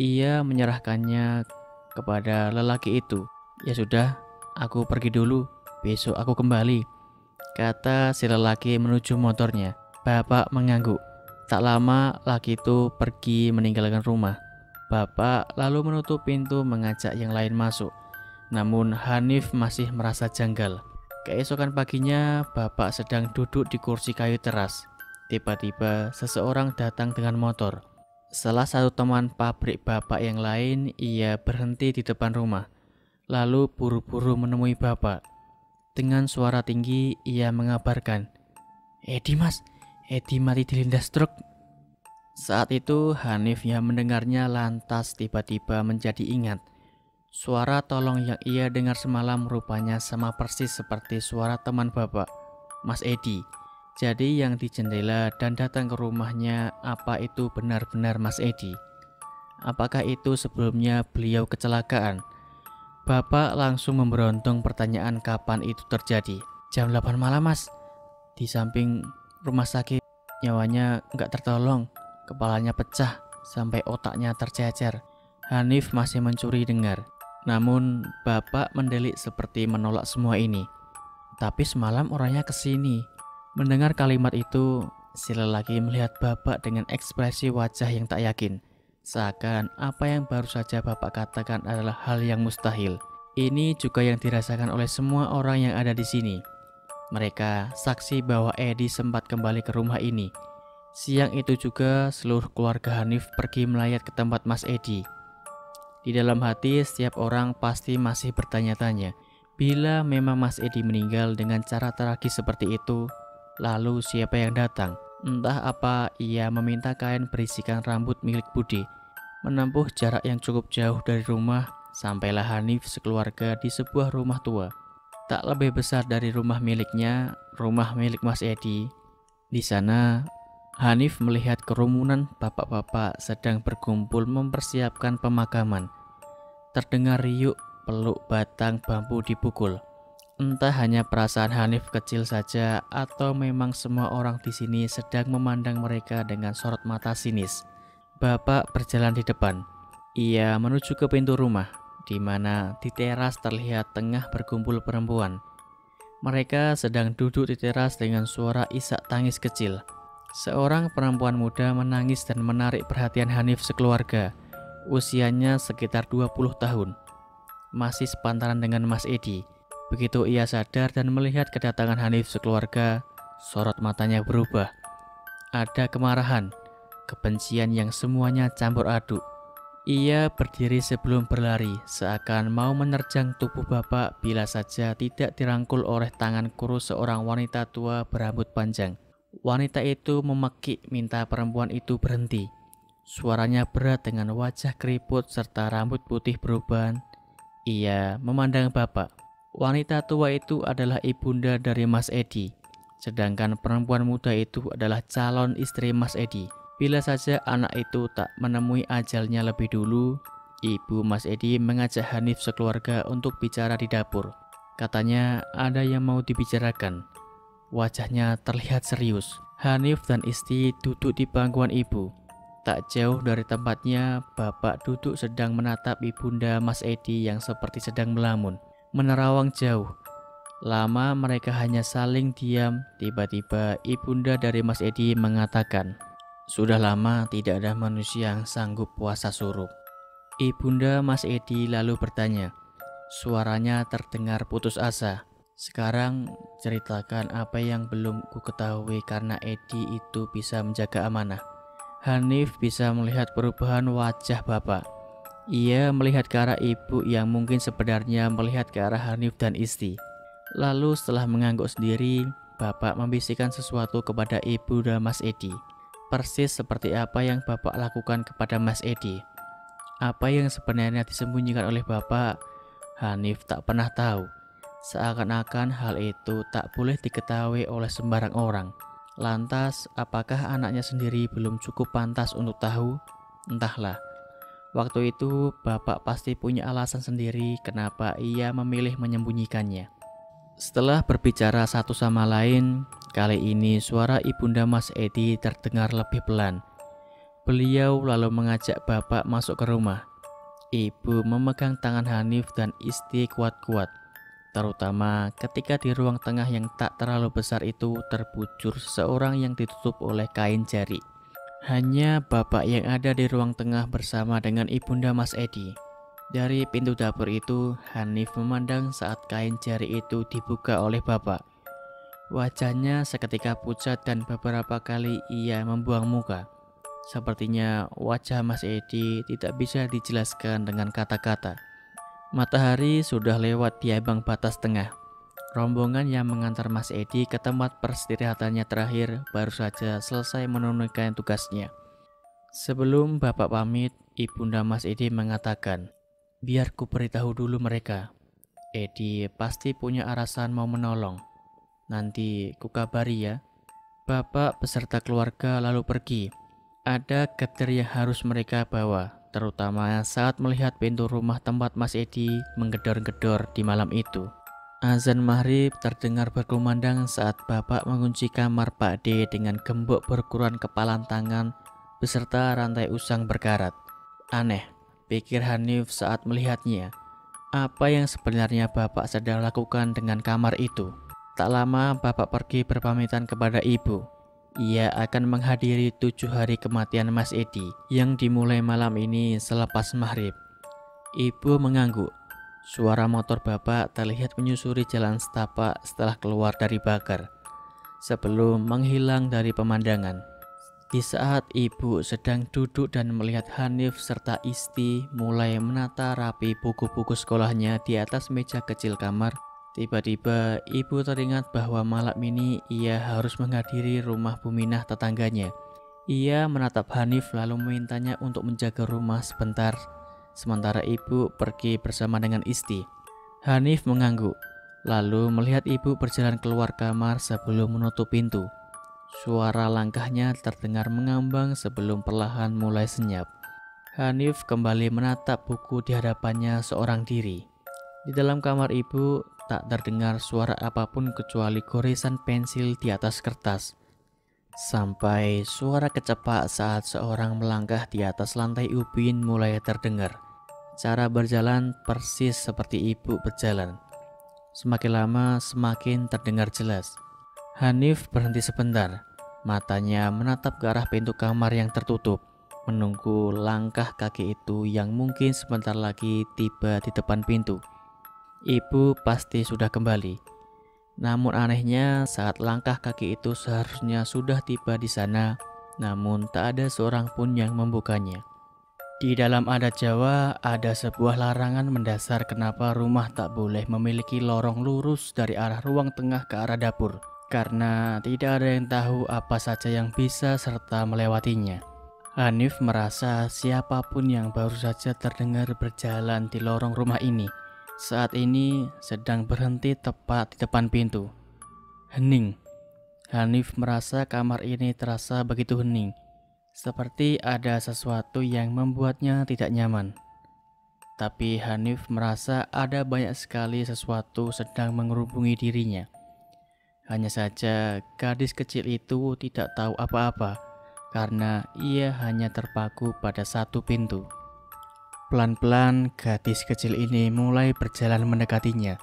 Ia menyerahkannya kepada lelaki itu. "Ya sudah, aku pergi dulu, besok aku kembali," kata si lelaki menuju motornya. Bapak mengangguk. Tak lama, laki itu pergi meninggalkan rumah. Bapak lalu menutup pintu mengajak yang lain masuk. Namun Hanif masih merasa janggal. Keesokan paginya, bapak sedang duduk di kursi kayu teras. Tiba-tiba seseorang datang dengan motor. Salah satu teman pabrik bapak yang lain, ia berhenti di depan rumah. Lalu buru-buru menemui bapak. Dengan suara tinggi, ia mengabarkan, "Edi mas, Edi mati dilindas truk." Saat itu Hanif yang mendengarnya lantas tiba-tiba menjadi ingat. Suara tolong yang ia dengar semalam rupanya sama persis seperti suara teman bapak, Mas Edi. Jadi yang di jendela dan datang ke rumahnya, apa itu benar-benar Mas Edi? Apakah itu sebelumnya beliau kecelakaan? Bapak langsung memberondong pertanyaan kapan itu terjadi. "Jam 8 malam mas, di samping rumah sakit Nyawanya nggak tertolong, kepalanya pecah sampai otaknya tercecer. Hanif masih mencuri dengar. Namun bapak mendelik seperti menolak semua ini. Tapi semalam orangnya kesini. Mendengar kalimat itu, si lelaki melihat bapak dengan ekspresi wajah yang tak yakin. Seakan apa yang baru saja bapak katakan adalah hal yang mustahil. Ini juga yang dirasakan oleh semua orang yang ada di sini. Mereka saksi bahwa Edi sempat kembali ke rumah ini. Siang itu juga seluruh keluarga Hanif pergi melayat ke tempat Mas Edi. Di dalam hati setiap orang pasti masih bertanya-tanya, bila memang Mas Edi meninggal dengan cara tragis seperti itu, lalu siapa yang datang? Entah apa ia meminta kain berisikan rambut milik Budi. Menempuh jarak yang cukup jauh dari rumah, sampailah Hanif sekeluarga di sebuah rumah tua. Tak lebih besar dari rumah miliknya, rumah milik Mas Edi. Di sana, Hanif melihat kerumunan bapak-bapak sedang berkumpul mempersiapkan pemakaman. Terdengar riuk peluk batang bambu dipukul. Entah hanya perasaan Hanif kecil saja atau memang semua orang di sini sedang memandang mereka dengan sorot mata sinis. Bapak berjalan di depan. Ia menuju ke pintu rumah, di mana di teras terlihat tengah berkumpul perempuan. Mereka sedang duduk di teras dengan suara isak tangis kecil. Seorang perempuan muda menangis dan menarik perhatian Hanif sekeluarga. Usianya sekitar 20 tahun. Masih sepantaran dengan Mas Edi. Begitu ia sadar dan melihat kedatangan Hanif sekeluarga, sorot matanya berubah. Ada kemarahan, kebencian yang semuanya campur aduk. Ia berdiri sebelum berlari, seakan mau menerjang tubuh bapak bila saja tidak dirangkul oleh tangan kurus seorang wanita tua berambut panjang. Wanita itu memekik minta perempuan itu berhenti. Suaranya berat dengan wajah keriput serta rambut putih beruban. Ia memandang bapak. Wanita tua itu adalah ibunda dari Mas Edi, sedangkan perempuan muda itu adalah calon istri Mas Edi. Bila saja anak itu tak menemui ajalnya lebih dulu, ibu Mas Edi mengajak Hanif sekeluarga untuk bicara di dapur. Katanya ada yang mau dibicarakan. Wajahnya terlihat serius. Hanif dan istri duduk di pangkuan ibu. Tak jauh dari tempatnya, bapak duduk sedang menatap ibunda Mas Edi yang seperti sedang melamun, menerawang jauh. Lama mereka hanya saling diam. Tiba-tiba ibunda dari Mas Edi mengatakan, "Sudah lama tidak ada manusia yang sanggup puasa suruh." Ibunda Mas Edi lalu bertanya. Suaranya terdengar putus asa. "Sekarang ceritakan apa yang belum ku ketahui karena Edi itu bisa menjaga amanah." Hanif bisa melihat perubahan wajah bapak. Ia melihat ke arah ibu yang mungkin sebenarnya melihat ke arah Hanif dan istri. Lalu setelah mengangguk sendiri, bapak membisikkan sesuatu kepada ibu dan Mas Edi. Persis seperti apa yang bapak lakukan kepada Mas Edi. Apa yang sebenarnya disembunyikan oleh bapak, Hanif tak pernah tahu. Seakan-akan hal itu tak boleh diketahui oleh sembarang orang. Lantas, apakah anaknya sendiri belum cukup pantas untuk tahu? Entahlah. Waktu itu, bapak pasti punya alasan sendiri kenapa ia memilih menyembunyikannya. Setelah berbicara satu sama lain, kali ini suara ibunda Mas Edi terdengar lebih pelan. Beliau lalu mengajak bapak masuk ke rumah. Ibu memegang tangan Hanif dan istri kuat-kuat, terutama ketika di ruang tengah yang tak terlalu besar itu terbujur seseorang yang ditutup oleh kain jari. Hanya bapak yang ada di ruang tengah bersama dengan ibunda Mas Edi. Dari pintu dapur itu, Hanif memandang saat kain jari itu dibuka oleh bapak. Wajahnya seketika pucat dan beberapa kali ia membuang muka. Sepertinya wajah Mas Edi tidak bisa dijelaskan dengan kata-kata. Matahari sudah lewat di ambang batas tengah. Rombongan yang mengantar Mas Edi ke tempat peristirahatannya terakhir baru saja selesai menunaikan tugasnya. Sebelum bapak pamit, ibunda Mas Edi mengatakan, "Biar ku beritahu dulu mereka. Edi pasti punya alasan mau menolong. Nanti ku kabari ya." Bapak beserta keluarga lalu pergi. Ada getir yang harus mereka bawa, terutama saat melihat pintu rumah tempat Mas Edi menggedor-gedor di malam itu. Azan maghrib terdengar berkumandang saat bapak mengunci kamar Pak D dengan gembok berukuran kepalan tangan beserta rantai usang berkarat. Aneh, pikir Hanif saat melihatnya. Apa yang sebenarnya bapak sedang lakukan dengan kamar itu? Tak lama bapak pergi berpamitan kepada ibu. Ia akan menghadiri 7 hari kematian Mas Edi yang dimulai malam ini selepas maghrib. Ibu mengangguk. Suara motor bapak terlihat menyusuri jalan setapak setelah keluar dari bakar, sebelum menghilang dari pemandangan. Di saat ibu sedang duduk dan melihat Hanif serta Isti mulai menata rapi buku-buku sekolahnya di atas meja kecil kamar, tiba-tiba ibu teringat bahwa malam ini ia harus menghadiri rumah Buminah tetangganya. Ia menatap Hanif lalu memintanya untuk menjaga rumah sebentar, sementara ibu pergi bersama dengan Isti. Hanif mengangguk, lalu melihat ibu berjalan keluar kamar sebelum menutup pintu. Suara langkahnya terdengar mengambang sebelum perlahan mulai senyap. Hanif kembali menatap buku di hadapannya seorang diri. Di dalam kamar ibu tak terdengar suara apapun kecuali goresan pensil di atas kertas. Sampai suara kecepak saat seorang melangkah di atas lantai ubin mulai terdengar. Cara berjalan persis seperti ibu berjalan. Semakin lama semakin terdengar jelas. Hanif berhenti sebentar. Matanya menatap ke arah pintu kamar yang tertutup, menunggu langkah kaki itu yang mungkin sebentar lagi tiba di depan pintu. Ibu pasti sudah kembali. Namun anehnya saat langkah kaki itu seharusnya sudah tiba di sana, namun tak ada seorang pun yang membukanya. Di dalam adat Jawa ada sebuah larangan mendasar kenapa rumah tak boleh memiliki lorong lurus dari arah ruang tengah ke arah dapur, karena tidak ada yang tahu apa saja yang bisa serta melewatinya. Hanif merasa siapapun yang baru saja terdengar berjalan di lorong rumah ini saat ini sedang berhenti tepat di depan pintu. Hening. Hanif merasa kamar ini terasa begitu hening, seperti ada sesuatu yang membuatnya tidak nyaman. Tapi Hanif merasa ada banyak sekali sesuatu sedang mengerubungi dirinya. Hanya saja gadis kecil itu tidak tahu apa-apa karena ia hanya terpaku pada satu pintu. Pelan-pelan gadis kecil ini mulai berjalan mendekatinya.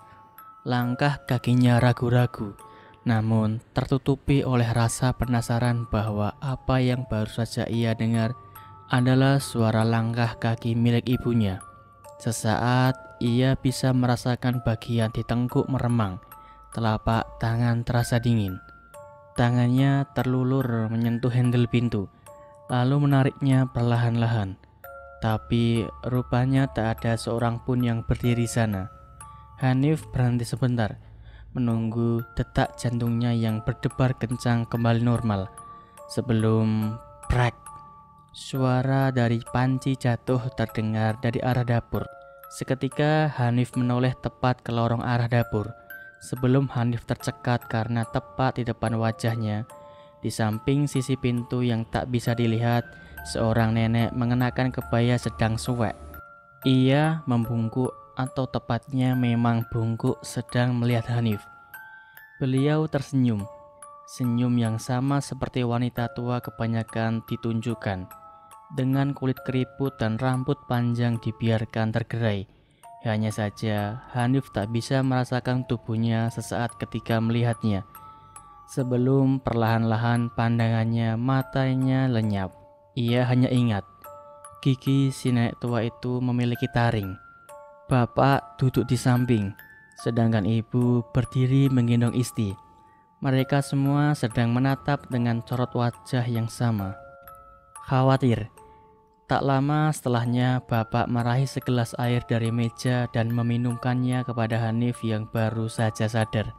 Langkah kakinya ragu-ragu, namun tertutupi oleh rasa penasaran bahwa apa yang baru saja ia dengar adalah suara langkah kaki milik ibunya. Sesaat ia bisa merasakan bagian di tengkuk meremang, telapak tangan terasa dingin. Tangannya terlulur menyentuh handle pintu, lalu menariknya perlahan-lahan. Tapi rupanya tak ada seorang pun yang berdiri sana. Hanif berhenti sebentar, menunggu detak jantungnya yang berdebar kencang kembali normal. Sebelum prak, suara dari panci jatuh terdengar dari arah dapur. Seketika Hanif menoleh tepat ke lorong arah dapur. Sebelum Hanif tercekat karena tepat di depan wajahnya, di samping sisi pintu yang tak bisa dilihat, seorang nenek mengenakan kebaya sedang suwek. Ia membungkuk atau tepatnya memang bungkuk sedang melihat Hanif. Beliau tersenyum, senyum yang sama seperti wanita tua kebanyakan ditunjukkan. Dengan kulit keriput dan rambut panjang dibiarkan tergerai. Hanya saja Hanif tak bisa merasakan tubuhnya sesaat ketika melihatnya. Sebelum perlahan-lahan pandangannya matanya lenyap. Ia hanya ingat, gigi si nenek tua itu memiliki taring. Bapak duduk di samping, sedangkan ibu berdiri menggendong Isti. Mereka semua sedang menatap dengan sorot wajah yang sama. Khawatir. Tak lama setelahnya bapak meraih segelas air dari meja dan meminumkannya kepada Hanif yang baru saja sadar.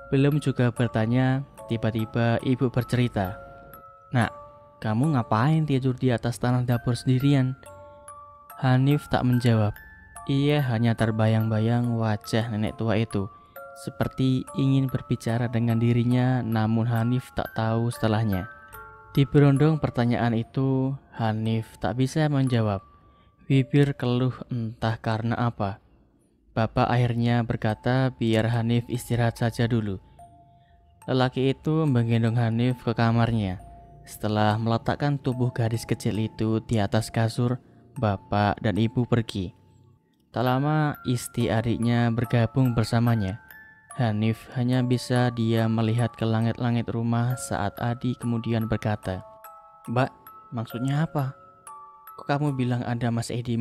Belum juga bertanya, tiba-tiba ibu bercerita. "Nak, kamu ngapain tidur di atas tanah dapur sendirian?" Hanif tak menjawab. Ia hanya terbayang-bayang wajah nenek tua itu, seperti ingin berbicara dengan dirinya, namun Hanif tak tahu setelahnya. Di berondong pertanyaan itu, Hanif tak bisa menjawab. Bibir keluh entah karena apa. Bapak akhirnya berkata biar Hanif istirahat saja dulu. Lelaki itu menggendong Hanif ke kamarnya. Setelah meletakkan tubuh gadis kecil itu di atas kasur, bapak dan ibu pergi. Tak lama Isti adiknya bergabung bersamanya. Hanif hanya bisa diam melihat ke langit-langit rumah saat Adi kemudian berkata, "Mbak, maksudnya apa? Kok kamu bilang ada Mas Edi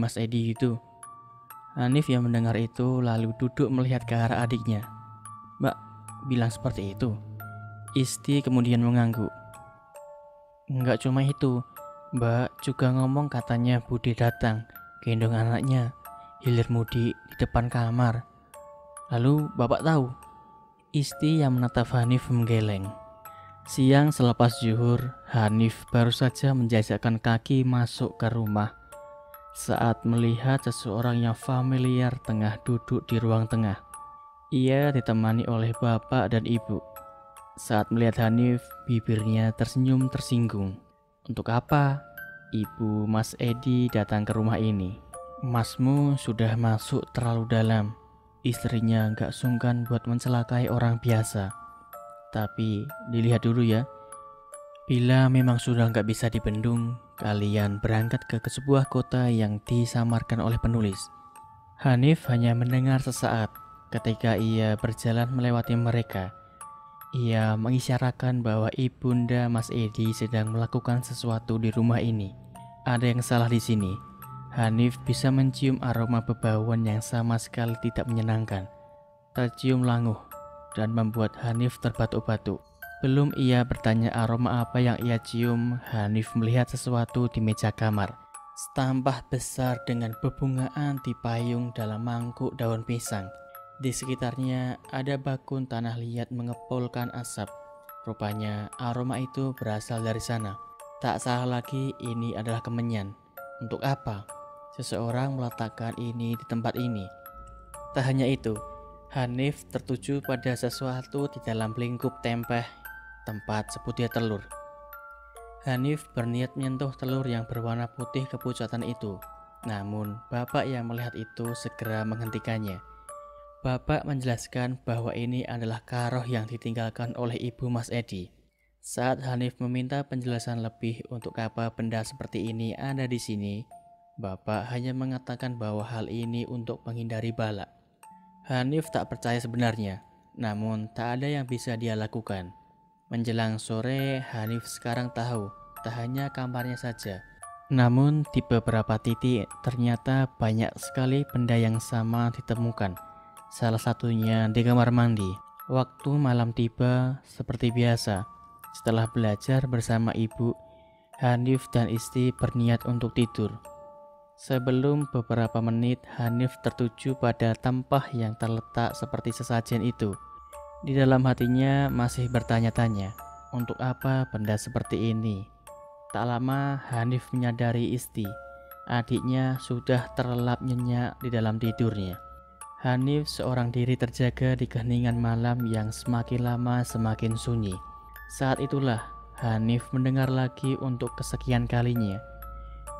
gitu?" Hanif yang mendengar itu lalu duduk melihat ke arah adiknya. "Mbak, bilang seperti itu?" Isti kemudian mengangguk. "Enggak cuma itu, Mbak juga ngomong katanya Bude datang, gendong anaknya, hilir mudik di depan kamar. Lalu Bapak tahu?" Isti yang menatap Hanif menggeleng. Siang selepas zuhur, Hanif baru saja menjajakkan kaki masuk ke rumah saat melihat seseorang yang familiar tengah duduk di ruang tengah. Ia ditemani oleh bapak dan ibu. Saat melihat Hanif, bibirnya tersenyum tersinggung. "Untuk apa Ibu Mas Edi datang ke rumah ini? Masmu sudah masuk terlalu dalam. Istrinya gak sungkan buat mencelakai orang biasa. Tapi dilihat dulu ya. Bila memang sudah gak bisa dibendung, kalian berangkat ke sebuah kota yang disamarkan oleh penulis." Hanif hanya mendengar sesaat ketika ia berjalan melewati mereka. Ia mengisyaratkan bahwa ibunda Mas Edi sedang melakukan sesuatu di rumah ini. Ada yang salah di sini. Hanif bisa mencium aroma bebauan yang sama sekali tidak menyenangkan. Tercium languh dan membuat Hanif terbatuk-batuk. Belum ia bertanya aroma apa yang ia cium, Hanif melihat sesuatu di meja kamar. Setampah besar dengan bebungaan dipayung dalam mangkuk daun pisang. Di sekitarnya ada bakun tanah liat mengepulkan asap. Rupanya aroma itu berasal dari sana. Tak salah lagi, ini adalah kemenyan. Untuk apa seseorang meletakkan ini di tempat ini? Tak hanya itu, Hanif tertuju pada sesuatu di dalam lingkup tempeh tempat sebutir telur. Hanif berniat menyentuh telur yang berwarna putih kepucatan itu. Namun bapak yang melihat itu segera menghentikannya. Bapak menjelaskan bahwa ini adalah karoh yang ditinggalkan oleh ibu Mas Edi. Saat Hanif meminta penjelasan lebih untuk apa benda seperti ini ada di sini, bapak hanya mengatakan bahwa hal ini untuk menghindari bala. Hanif tak percaya sebenarnya, namun tak ada yang bisa dia lakukan. Menjelang sore, Hanif sekarang tahu, tak hanya kamarnya saja. Namun di beberapa titik ternyata banyak sekali benda yang sama ditemukan. Salah satunya di kamar mandi. Waktu malam tiba seperti biasa. Setelah belajar bersama ibu, Hanif dan Isti berniat untuk tidur. Sebelum beberapa menit, Hanif tertuju pada tampah yang terletak seperti sesajen itu. Di dalam hatinya masih bertanya-tanya, untuk apa benda seperti ini? Tak lama Hanif menyadari Isti, adiknya sudah terlelap nyenyak di dalam tidurnya. Hanif seorang diri terjaga di keheningan malam yang semakin lama semakin sunyi. Saat itulah Hanif mendengar lagi untuk kesekian kalinya.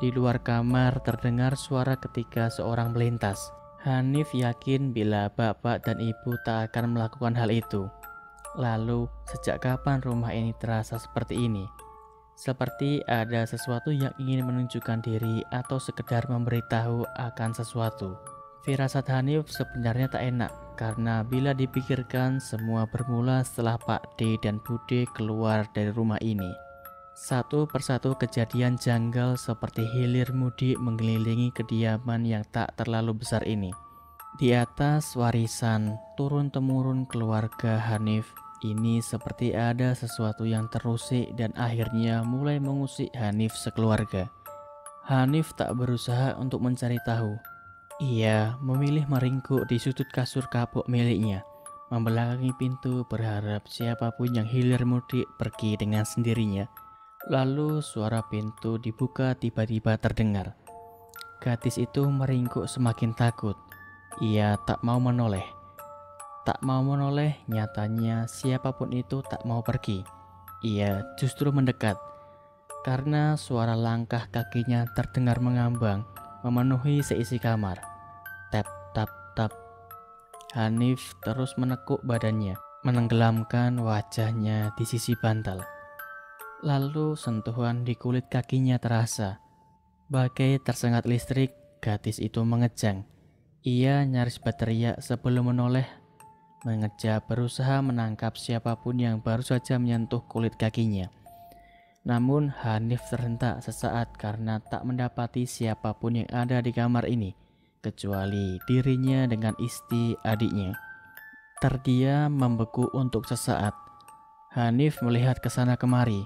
Di luar kamar terdengar suara ketika seorang melintas. Hanif yakin bila bapak dan ibu tak akan melakukan hal itu. Lalu, sejak kapan rumah ini terasa seperti ini? Seperti ada sesuatu yang ingin menunjukkan diri atau sekedar memberitahu akan sesuatu. Firasat Hanif sebenarnya tak enak, karena bila dipikirkan semua bermula setelah Pak D dan Bude keluar dari rumah ini. Satu persatu kejadian janggal seperti hilir mudik mengelilingi kediaman yang tak terlalu besar ini. Di atas warisan turun-temurun keluarga Hanif, ini seperti ada sesuatu yang terusik dan akhirnya mulai mengusik Hanif sekeluarga. Hanif tak berusaha untuk mencari tahu. Ia memilih meringkuk di sudut kasur kapuk miliknya, membelakangi pintu berharap siapapun yang hilir mudik pergi dengan sendirinya. Lalu suara pintu dibuka tiba-tiba terdengar. Gadis itu meringkuk semakin takut. Ia tak mau menoleh. Tak mau menoleh, nyatanya siapapun itu tak mau pergi. Ia justru mendekat. Karena suara langkah kakinya terdengar mengambang, memenuhi seisi kamar. Tap, tap, tap. Hanif terus menekuk badannya, menenggelamkan wajahnya di sisi bantal. Lalu sentuhan di kulit kakinya terasa. Bagai tersengat listrik, gadis itu mengejang. Ia nyaris berteriak sebelum menoleh, mengejar berusaha menangkap siapapun yang baru saja menyentuh kulit kakinya. Namun Hanif terhentak sesaat karena tak mendapati siapapun yang ada di kamar ini, kecuali dirinya dengan Isti adiknya. Terdiam membeku untuk sesaat. Hanif melihat ke sana kemari,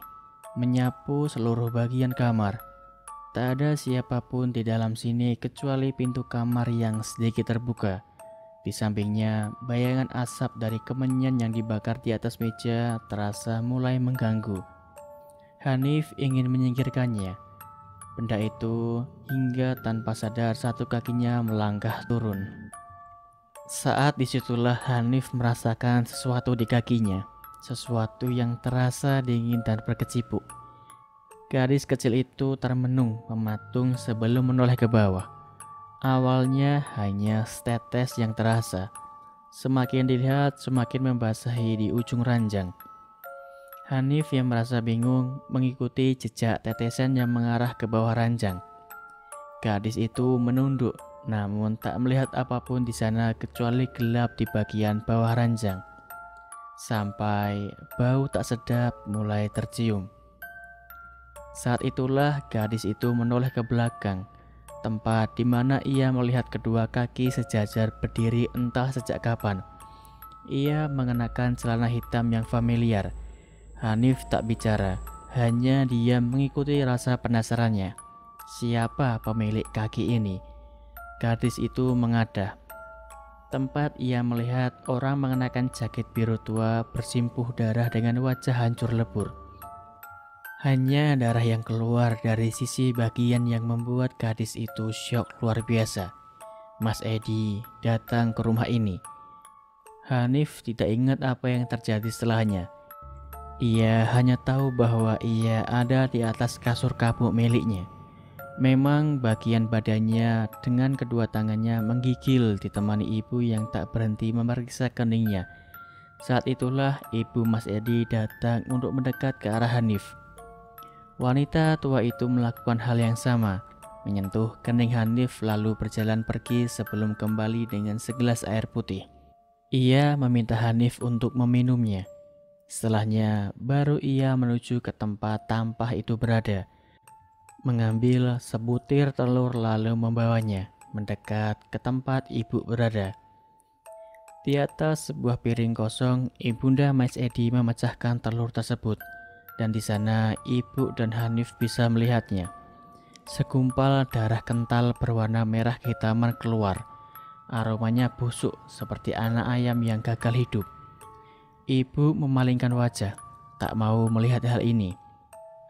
menyapu seluruh bagian kamar. Tak ada siapapun di dalam sini kecuali pintu kamar yang sedikit terbuka. Di sampingnya, bayangan asap dari kemenyan yang dibakar di atas meja terasa mulai mengganggu. Hanif ingin menyingkirkannya. Benda itu hingga tanpa sadar satu kakinya melangkah turun. Saat disitulah Hanif merasakan sesuatu di kakinya. Sesuatu yang terasa dingin dan berkecimpung. Gadis kecil itu termenung mematung sebelum menoleh ke bawah. Awalnya hanya setetes yang terasa. Semakin dilihat semakin membasahi di ujung ranjang. Hanif yang merasa bingung mengikuti jejak tetesan yang mengarah ke bawah ranjang. Gadis itu menunduk namun tak melihat apapun di sana kecuali gelap di bagian bawah ranjang. Sampai bau tak sedap mulai tercium. Saat itulah gadis itu menoleh ke belakang, tempat di mana ia melihat kedua kaki sejajar berdiri entah sejak kapan. Ia mengenakan celana hitam yang familiar. Hanif tak bicara, hanya diam mengikuti rasa penasarannya. Siapa pemilik kaki ini? Gadis itu mengadah. Tempat ia melihat orang mengenakan jaket biru tua bersimpuh darah dengan wajah hancur lebur. Hanya darah yang keluar dari sisi bagian yang membuat gadis itu syok luar biasa. Mas Edi datang ke rumah ini. Hanif tidak ingat apa yang terjadi setelahnya. Ia hanya tahu bahwa ia ada di atas kasur kapuk miliknya. Memang bagian badannya dengan kedua tangannya menggigil ditemani ibu yang tak berhenti memeriksa keningnya. Saat itulah ibu Mas Edi datang untuk mendekat ke arah Hanif. Wanita tua itu melakukan hal yang sama, menyentuh kening Hanif lalu berjalan pergi sebelum kembali dengan segelas air putih. Ia meminta Hanif untuk meminumnya. Setelahnya baru ia menuju ke tempat tampah itu berada. Mengambil sebutir telur lalu membawanya mendekat ke tempat ibu berada. Di atas sebuah piring kosong, ibunda Mas Edi memecahkan telur tersebut. Dan di sana ibu dan Hanif bisa melihatnya. Segumpal darah kental berwarna merah kehitaman keluar. Aromanya busuk seperti anak ayam yang gagal hidup. Ibu memalingkan wajah, tak mau melihat hal ini.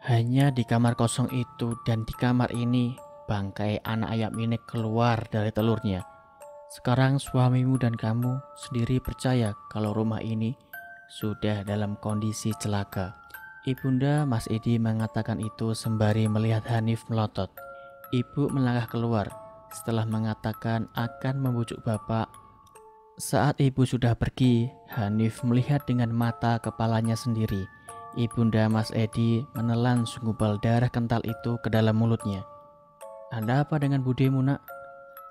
Hanya di kamar kosong itu dan di kamar ini, bangkai anak ayam ini keluar dari telurnya. Sekarang suamimu dan kamu sendiri percaya kalau rumah ini sudah dalam kondisi celaka. Ibunda Mas Edi mengatakan itu sembari melihat Hanif melotot. Ibu melangkah keluar setelah mengatakan akan membujuk bapak. Saat ibu sudah pergi, Hanif melihat dengan mata kepalanya sendiri. Ibunda Mas Edi menelan segumpal darah kental itu ke dalam mulutnya. Ada apa dengan budimu nak?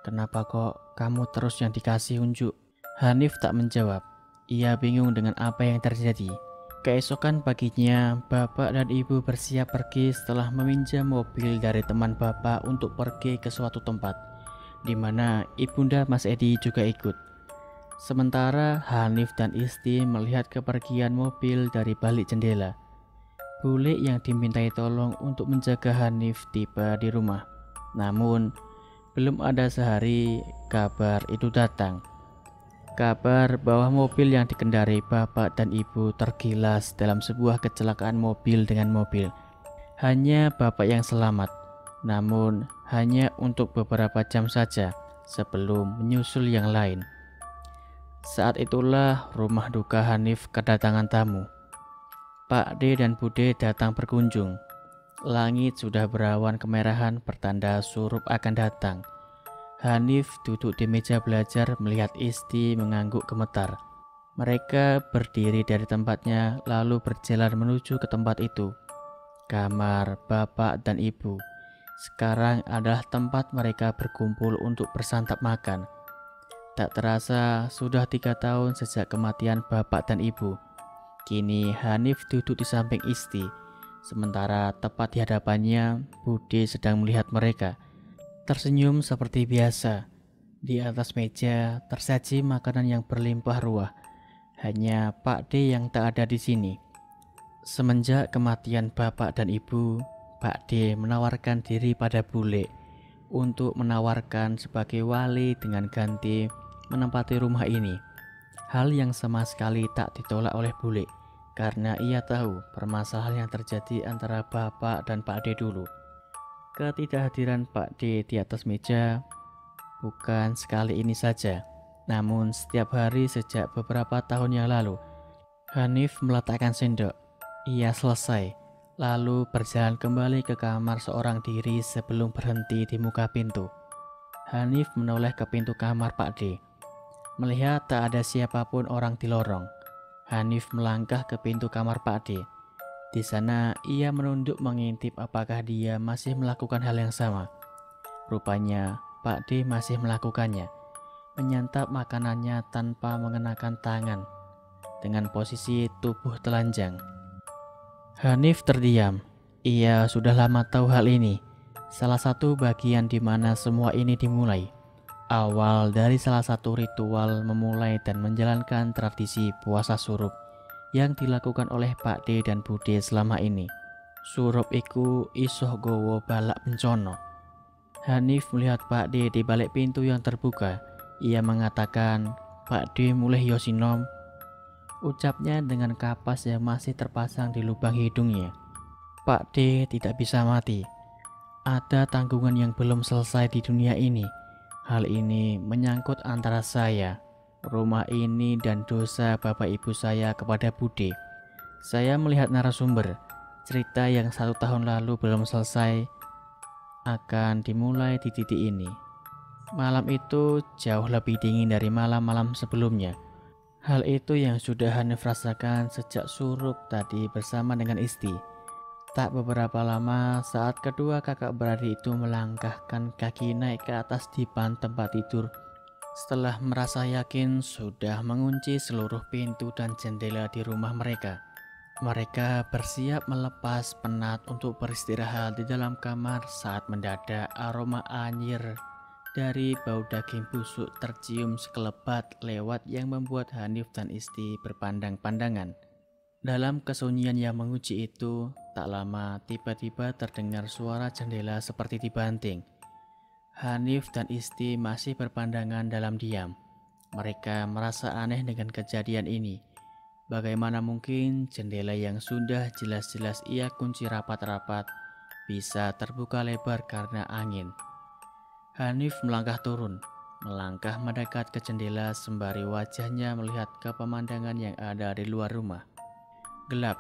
Kenapa kok kamu terus yang dikasih unjuk? Hanif tak menjawab. Ia bingung dengan apa yang terjadi. Keesokan paginya, bapak dan ibu bersiap pergi setelah meminjam mobil dari teman bapak untuk pergi ke suatu tempat, di mana ibunda Mas Edi juga ikut. Sementara Hanif dan Isti melihat kepergian mobil dari balik jendela. Bule yang dimintai tolong untuk menjaga Hanif tiba di rumah. Namun, belum ada sehari kabar itu datang. Kabar bahwa mobil yang dikendari bapak dan ibu tergilas dalam sebuah kecelakaan mobil dengan mobil. Hanya bapak yang selamat, namun hanya untuk beberapa jam saja sebelum menyusul yang lain. Saat itulah rumah duka Hanif kedatangan tamu. Pak D dan Bude datang berkunjung. Langit sudah berawan kemerahan pertanda surup akan datang. Hanif duduk di meja belajar melihat Isti mengangguk gemetar. Mereka berdiri dari tempatnya lalu berjalan menuju ke tempat itu. Kamar bapak dan ibu sekarang adalah tempat mereka berkumpul untuk bersantap makan. Tak terasa sudah 3 tahun sejak kematian bapak dan ibu. Kini Hanif duduk di samping Isti, sementara tepat di hadapannya Bude sedang melihat mereka. Tersenyum seperti biasa. Di atas meja tersaji makanan yang berlimpah ruah. Hanya Pak D yang tak ada di sini. Semenjak kematian bapak dan ibu, Pak D menawarkan diri pada Bule untuk menawarkan sebagai wali dengan ganti menempati rumah ini. Hal yang sama sekali tak ditolak oleh Bule karena ia tahu permasalahan yang terjadi antara bapak dan Pak D dulu. Ketidakhadiran Pak D di atas meja bukan sekali ini saja, namun setiap hari sejak beberapa tahun yang lalu. Hanif meletakkan sendok. Ia selesai, lalu berjalan kembali ke kamar seorang diri sebelum berhenti di muka pintu. Hanif menoleh ke pintu kamar Pak D. Melihat tak ada siapapun orang di lorong, Hanif melangkah ke pintu kamar Pak D. Di sana ia menunduk mengintip apakah dia masih melakukan hal yang sama. Rupanya Pak D masih melakukannya, menyantap makanannya tanpa mengenakan tangan, dengan posisi tubuh telanjang. Hanif terdiam. Ia sudah lama tahu hal ini. Salah satu bagian di mana semua ini dimulai. Awal dari salah satu ritual memulai dan menjalankan tradisi puasa surup yang dilakukan oleh Pak D dan Bude selama ini. Surup iku isoh gowo balak bencono. Hanif melihat Pak D di balik pintu yang terbuka. Ia mengatakan, "Pak D mulai yosinom." Ucapnya dengan kapas yang masih terpasang di lubang hidungnya. Pak D tidak bisa mati. Ada tanggungan yang belum selesai di dunia ini. Hal ini menyangkut antara saya, rumah ini, dan dosa bapak ibu saya kepada Bude. Saya melihat narasumber. Cerita yang 1 tahun lalu belum selesai akan dimulai di titik ini. Malam itu jauh lebih dingin dari malam-malam sebelumnya. Hal itu yang sudah Hanif rasakan sejak surup tadi bersama dengan Isti. Tak beberapa lama saat kedua kakak beradik itu melangkahkan kaki naik ke atas dipan tempat tidur. Setelah merasa yakin sudah mengunci seluruh pintu dan jendela di rumah mereka, mereka bersiap melepas penat untuk beristirahat di dalam kamar saat mendadak aroma anyir dari bau daging busuk tercium sekelebat lewat yang membuat Hanif dan Isti berpandang-pandangan. Dalam kesunyian yang menguji itu, tak lama tiba-tiba terdengar suara jendela seperti dibanting. Hanif dan Isti masih berpandangan dalam diam. Mereka merasa aneh dengan kejadian ini. Bagaimana mungkin jendela yang sudah jelas-jelas ia kunci rapat-rapat bisa terbuka lebar karena angin. Hanif melangkah turun, melangkah mendekat ke jendela sembari wajahnya melihat ke pemandangan yang ada di luar rumah. Gelap,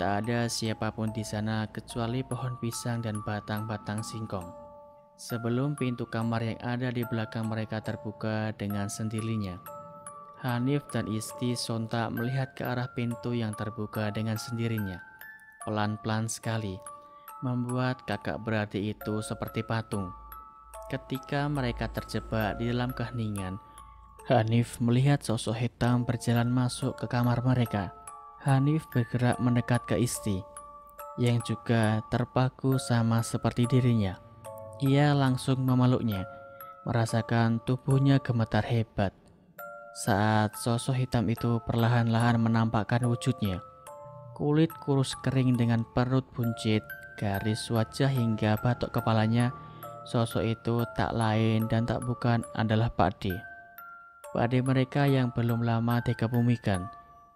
tak ada siapapun di sana kecuali pohon pisang dan batang-batang singkong. Sebelum pintu kamar yang ada di belakang mereka terbuka dengan sendirinya, Hanif dan Isti sontak melihat ke arah pintu yang terbuka dengan sendirinya. Pelan-pelan sekali, membuat kakak beradik itu seperti patung. Ketika mereka terjebak di dalam keheningan, Hanif melihat sosok hitam berjalan masuk ke kamar mereka. Hanif bergerak mendekat ke Isti, yang juga terpaku sama seperti dirinya. Ia langsung memeluknya, merasakan tubuhnya gemetar hebat. Saat sosok hitam itu perlahan-lahan menampakkan wujudnya, kulit kurus kering dengan perut buncit, garis wajah hingga batok kepalanya, sosok itu tak lain dan tak bukan adalah Pak D. Pak D mereka yang belum lama dikebumikan.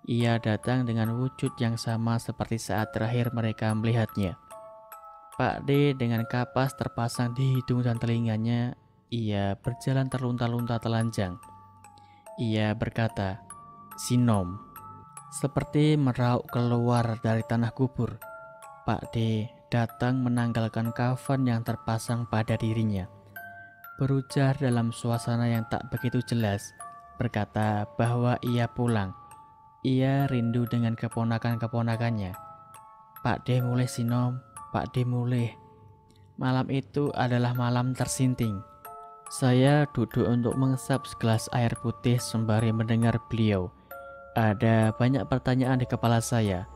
Ia datang dengan wujud yang sama seperti saat terakhir mereka melihatnya. Pak D dengan kapas terpasang di hidung dan telinganya. Ia berjalan terlunta-lunta telanjang. Ia berkata, "Sinom," seperti meraup keluar dari tanah kubur. Pak D datang menanggalkan kafan yang terpasang pada dirinya. berujar dalam suasana yang tak begitu jelas, berkata bahwa ia pulang. Ia rindu dengan keponakan-keponakannya. Pak D mulai sinom, Pak D mulai. Malam itu adalah malam tersinting. Saya duduk untuk mengesap segelas air putih sembari mendengar beliau. Ada banyak pertanyaan di kepala saya,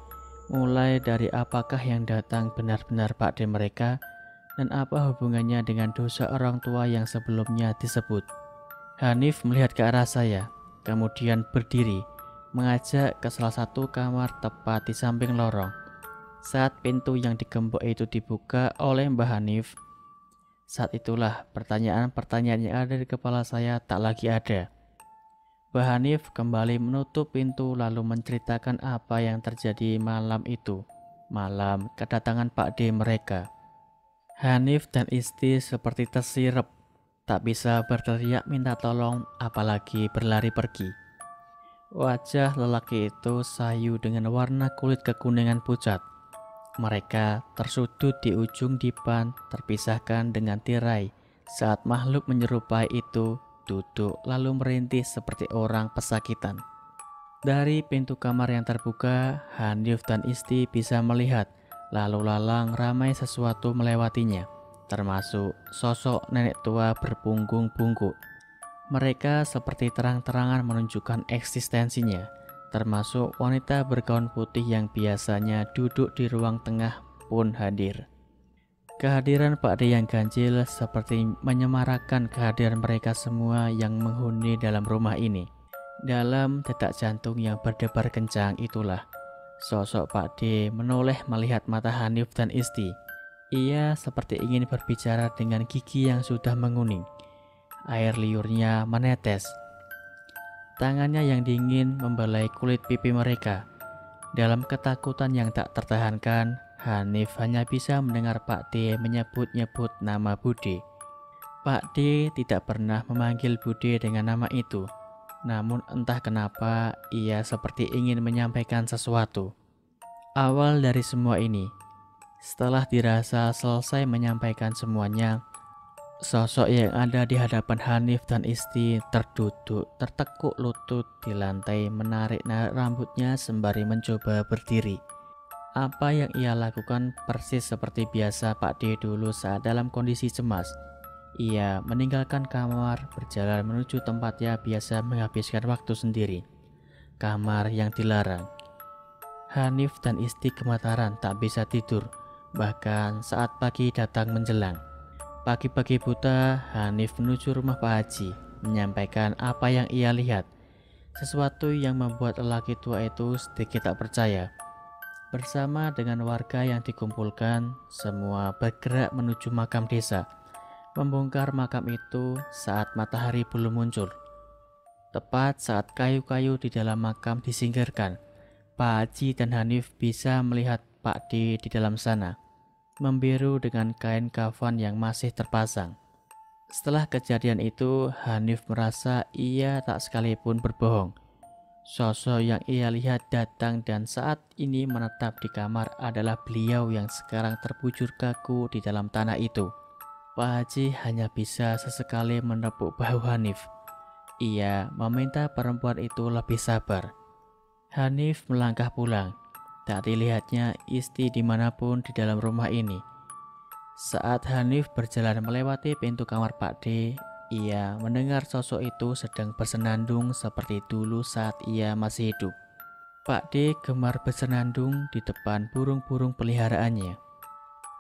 mulai dari apakah yang datang benar-benar Pak D mereka, dan apa hubungannya dengan dosa orang tua yang sebelumnya disebut. Hanif melihat ke arah saya, kemudian berdiri, mengajak ke salah satu kamar tepat di samping lorong. Saat pintu yang digembok itu dibuka oleh Mbah Hanif, saat itulah pertanyaan-pertanyaan yang ada di kepala saya tak lagi ada. Mbah Hanif kembali menutup pintu lalu menceritakan apa yang terjadi malam itu, malam kedatangan Pak D mereka. Hanif dan Isti seperti tersirap, tak bisa berteriak minta tolong apalagi berlari pergi. Wajah lelaki itu sayu dengan warna kulit kekuningan pucat. Mereka tersudut di ujung dipan terpisahkan dengan tirai saat makhluk menyerupai itu duduk lalu merintih seperti orang pesakitan. Dari pintu kamar yang terbuka, Hanif dan Isti bisa melihat lalu lalang ramai sesuatu melewatinya, termasuk sosok nenek tua berpunggung bungkuk. Mereka seperti terang-terangan menunjukkan eksistensinya, termasuk wanita bergaun putih yang biasanya duduk di ruang tengah pun hadir. Kehadiran Pak D yang ganjil seperti menyemarakan kehadiran mereka semua yang menghuni dalam rumah ini. Dalam detak jantung yang berdebar kencang itulah sosok Pak D menoleh melihat mata Hanif dan Isti. Ia seperti ingin berbicara dengan gigi yang sudah menguning. Air liurnya menetes. Tangannya yang dingin membelai kulit pipi mereka. Dalam ketakutan yang tak tertahankan, Hanif hanya bisa mendengar Pak D menyebut-nyebut nama Bude. Pak D tidak pernah memanggil Bude dengan nama itu. Namun entah kenapa ia seperti ingin menyampaikan sesuatu. Awal dari semua ini, setelah dirasa selesai menyampaikan semuanya, sosok yang ada di hadapan Hanif dan Isti terduduk, tertekuk lutut di lantai, menarik-narik rambutnya sembari mencoba berdiri. Apa yang ia lakukan persis seperti biasa Pak D dulu saat dalam kondisi cemas. Ia meninggalkan kamar, berjalan menuju tempatnya biasa menghabiskan waktu sendiri. Kamar yang dilarang. Hanif dan Isti gemetaran tak bisa tidur, bahkan saat pagi datang menjelang. Pagi-pagi buta, Hanif menuju rumah Pak Haji, menyampaikan apa yang ia lihat. Sesuatu yang membuat lelaki tua itu sedikit tak percaya. Bersama dengan warga yang dikumpulkan, semua bergerak menuju makam desa, membongkar makam itu saat matahari belum muncul. Tepat saat kayu-kayu di dalam makam disingkirkan, Pak Haji dan Hanif bisa melihat Pak D di dalam sana, membiru dengan kain kafan yang masih terpasang. Setelah kejadian itu, Hanif merasa ia tak sekalipun berbohong. Sosok yang ia lihat datang dan saat ini menetap di kamar adalah beliau yang sekarang terbujur kaku di dalam tanah itu. Pak Haji hanya bisa sesekali menepuk bahu Hanif. Ia meminta perempuan itu lebih sabar. Hanif melangkah pulang. Tak dilihatnya Isti dimanapun di dalam rumah ini. Saat Hanif berjalan melewati pintu kamar Pak D, ia mendengar sosok itu sedang bersenandung seperti dulu saat ia masih hidup. Pak D gemar bersenandung di depan burung-burung peliharaannya.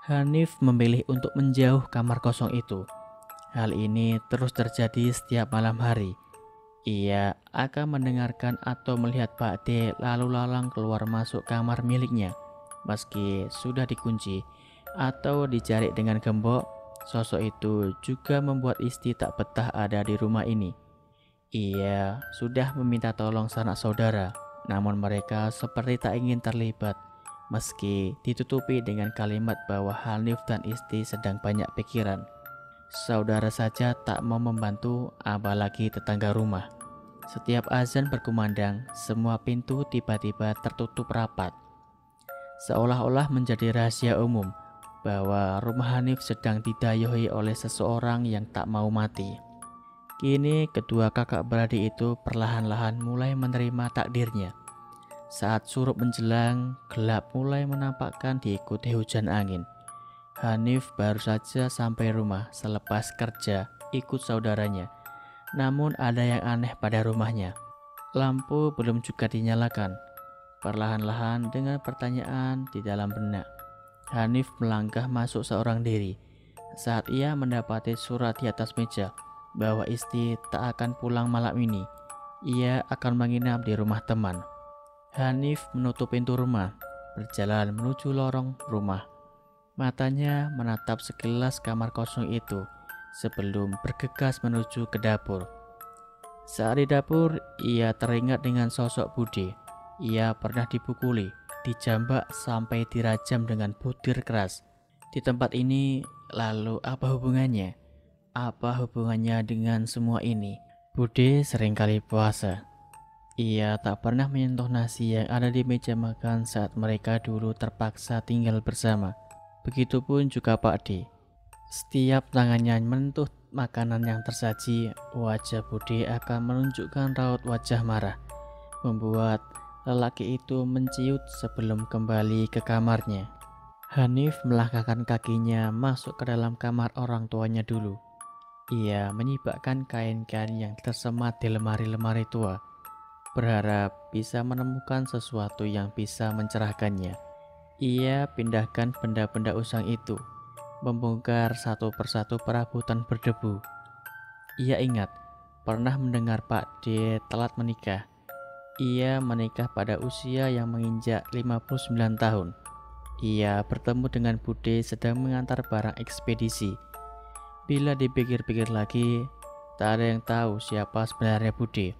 Hanif memilih untuk menjauh kamar kosong itu. Hal ini terus terjadi setiap malam hari. Ia akan mendengarkan atau melihat Pak D lalu lalang keluar masuk kamar miliknya. Meski sudah dikunci atau dijarik dengan gembok, sosok itu juga membuat Isti tak betah ada di rumah ini. Ia sudah meminta tolong sanak saudara, namun mereka seperti tak ingin terlibat. Meski ditutupi dengan kalimat bahwa Hanif dan Isti sedang banyak pikiran. Saudara saja tak mau membantu, apalagi tetangga rumah. Setiap azan berkumandang, semua pintu tiba-tiba tertutup rapat. Seolah-olah menjadi rahasia umum bahwa rumah Hanif sedang didayuhi oleh seseorang yang tak mau mati. Kini kedua kakak beradik itu perlahan-lahan mulai menerima takdirnya. Saat surup menjelang, gelap mulai menampakkan diikuti hujan angin. Hanif baru saja sampai rumah selepas kerja ikut saudaranya. Namun ada yang aneh pada rumahnya. Lampu belum juga dinyalakan. Perlahan-lahan dengan pertanyaan di dalam benak, Hanif melangkah masuk seorang diri. Saat ia mendapati surat di atas meja bahwa istri tak akan pulang malam ini, ia akan menginap di rumah teman. Hanif menutup pintu rumah, berjalan menuju lorong rumah. Matanya menatap sekilas kamar kosong itu sebelum bergegas menuju ke dapur. Saat di dapur, ia teringat dengan sosok Bude. Ia pernah dipukuli, dijambak sampai dirajam dengan butir keras. Di tempat ini, lalu apa hubungannya? Apa hubungannya dengan semua ini? Bude seringkali puasa. Ia tak pernah menyentuh nasi yang ada di meja makan saat mereka dulu terpaksa tinggal bersama. Begitupun juga Pak D. Setiap tangannya menyentuh makanan yang tersaji, wajah Bude akan menunjukkan raut wajah marah, membuat lelaki itu menciut sebelum kembali ke kamarnya. Hanif melangkahkan kakinya masuk ke dalam kamar orang tuanya dulu. Ia menyibakkan kain-kain yang tersemat di lemari-lemari tua, berharap bisa menemukan sesuatu yang bisa mencerahkannya. Ia pindahkan benda-benda usang itu, membongkar satu persatu perabotan berdebu. Ia ingat pernah mendengar Pak D telat menikah. Ia menikah pada usia yang menginjak 59 tahun. Ia bertemu dengan Bude sedang mengantar barang ekspedisi. Bila dipikir-pikir lagi, tak ada yang tahu siapa sebenarnya Bude.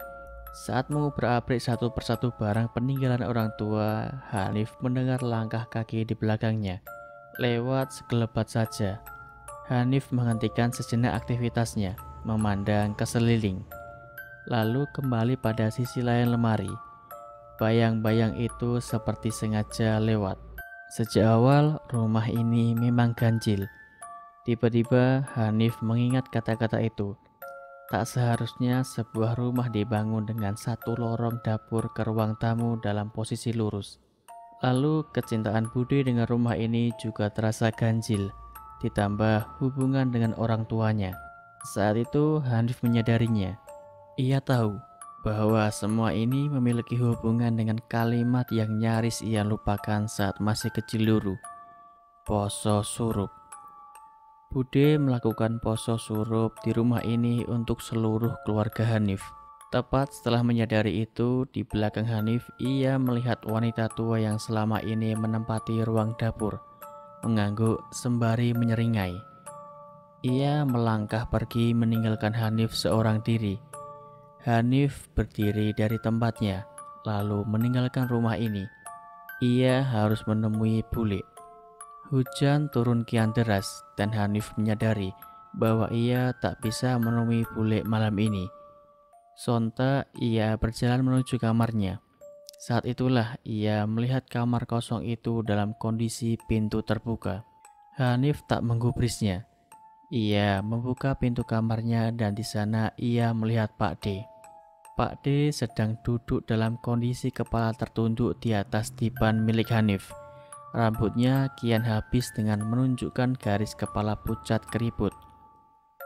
Saat mengubrak-abrik satu persatu barang peninggalan orang tua, Hanif mendengar langkah kaki di belakangnya. Lewat sekelebat saja, Hanif menghentikan sejenak aktivitasnya, memandang ke seliling, lalu kembali pada sisi lain lemari. Bayang-bayang itu seperti sengaja lewat. Sejak awal, rumah ini memang ganjil. Tiba-tiba Hanif mengingat kata-kata itu. Tak seharusnya sebuah rumah dibangun dengan satu lorong dapur ke ruang tamu dalam posisi lurus. Lalu kecintaan Bude dengan rumah ini juga terasa ganjil, ditambah hubungan dengan orang tuanya. Saat itu Hanif menyadarinya. Ia tahu bahwa semua ini memiliki hubungan dengan kalimat yang nyaris ia lupakan saat masih kecil dulu. Poso surup. Bude melakukan poso surup di rumah ini untuk seluruh keluarga Hanif. Tepat setelah menyadari itu, di belakang Hanif, ia melihat wanita tua yang selama ini menempati ruang dapur, mengangguk sembari menyeringai. Ia melangkah pergi meninggalkan Hanif seorang diri. Hanif berdiri dari tempatnya, lalu meninggalkan rumah ini. Ia harus menemui bule. Hujan turun kian deras dan Hanif menyadari bahwa ia tak bisa menemui bule malam ini. Sontak ia berjalan menuju kamarnya. Saat itulah ia melihat kamar kosong itu dalam kondisi pintu terbuka. Hanif tak menggubrisnya. Ia membuka pintu kamarnya dan di sana ia melihat Pak D. Pak D sedang duduk dalam kondisi kepala tertunduk di atas dipan milik Hanif. Rambutnya kian habis dengan menunjukkan garis kepala pucat keriput.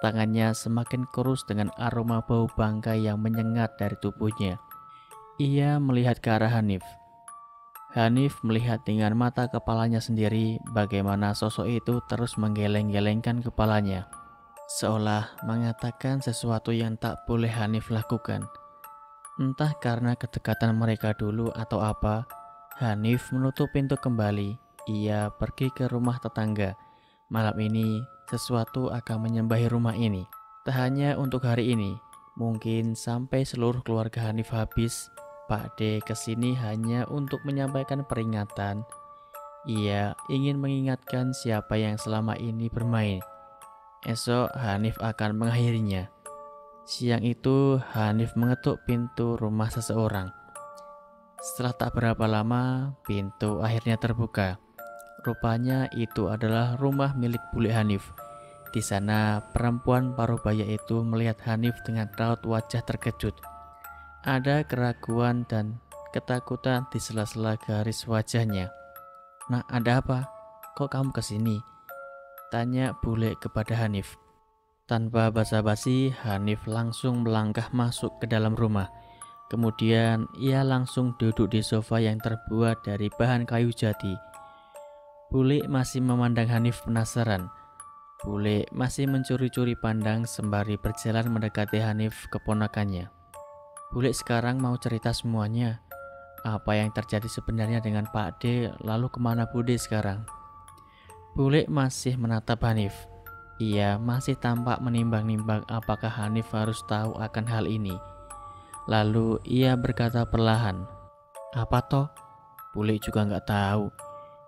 Tangannya semakin kurus dengan aroma bau bangkai yang menyengat dari tubuhnya. Ia melihat ke arah Hanif. Hanif melihat dengan mata kepalanya sendiri bagaimana sosok itu terus menggeleng-gelengkan kepalanya, seolah mengatakan sesuatu yang tak boleh Hanif lakukan. Entah karena kedekatan mereka dulu atau apa, Hanif menutup pintu kembali. Ia pergi ke rumah tetangga. Malam ini sesuatu akan menyembahi rumah ini. Tak hanya untuk hari ini, mungkin sampai seluruh keluarga Hanif habis. Pak D kesini hanya untuk menyampaikan peringatan. Ia ingin mengingatkan siapa yang selama ini bermain. Esok Hanif akan mengakhirinya. Siang itu Hanif mengetuk pintu rumah seseorang. Setelah tak berapa lama, pintu akhirnya terbuka. Rupanya itu adalah rumah milik bule Hanif. Di sana perempuan parubaya itu melihat Hanif dengan raut wajah terkejut. Ada keraguan dan ketakutan di sela-sela garis wajahnya. "Nah, ada apa? Kok kamu kesini?" tanya bule kepada Hanif. Tanpa basa-basi, Hanif langsung melangkah masuk ke dalam rumah. Kemudian ia langsung duduk di sofa yang terbuat dari bahan kayu jati. Bule masih memandang Hanif penasaran. Bule masih mencuri-curi pandang sembari berjalan mendekati Hanif keponakannya. Bule sekarang mau cerita semuanya. Apa yang terjadi sebenarnya dengan Pak D, lalu kemana Bude sekarang? Bule masih menatap Hanif. Ia masih tampak menimbang-nimbang apakah Hanif harus tahu akan hal ini. Lalu ia berkata perlahan, "Apa toh? Bule juga nggak tahu.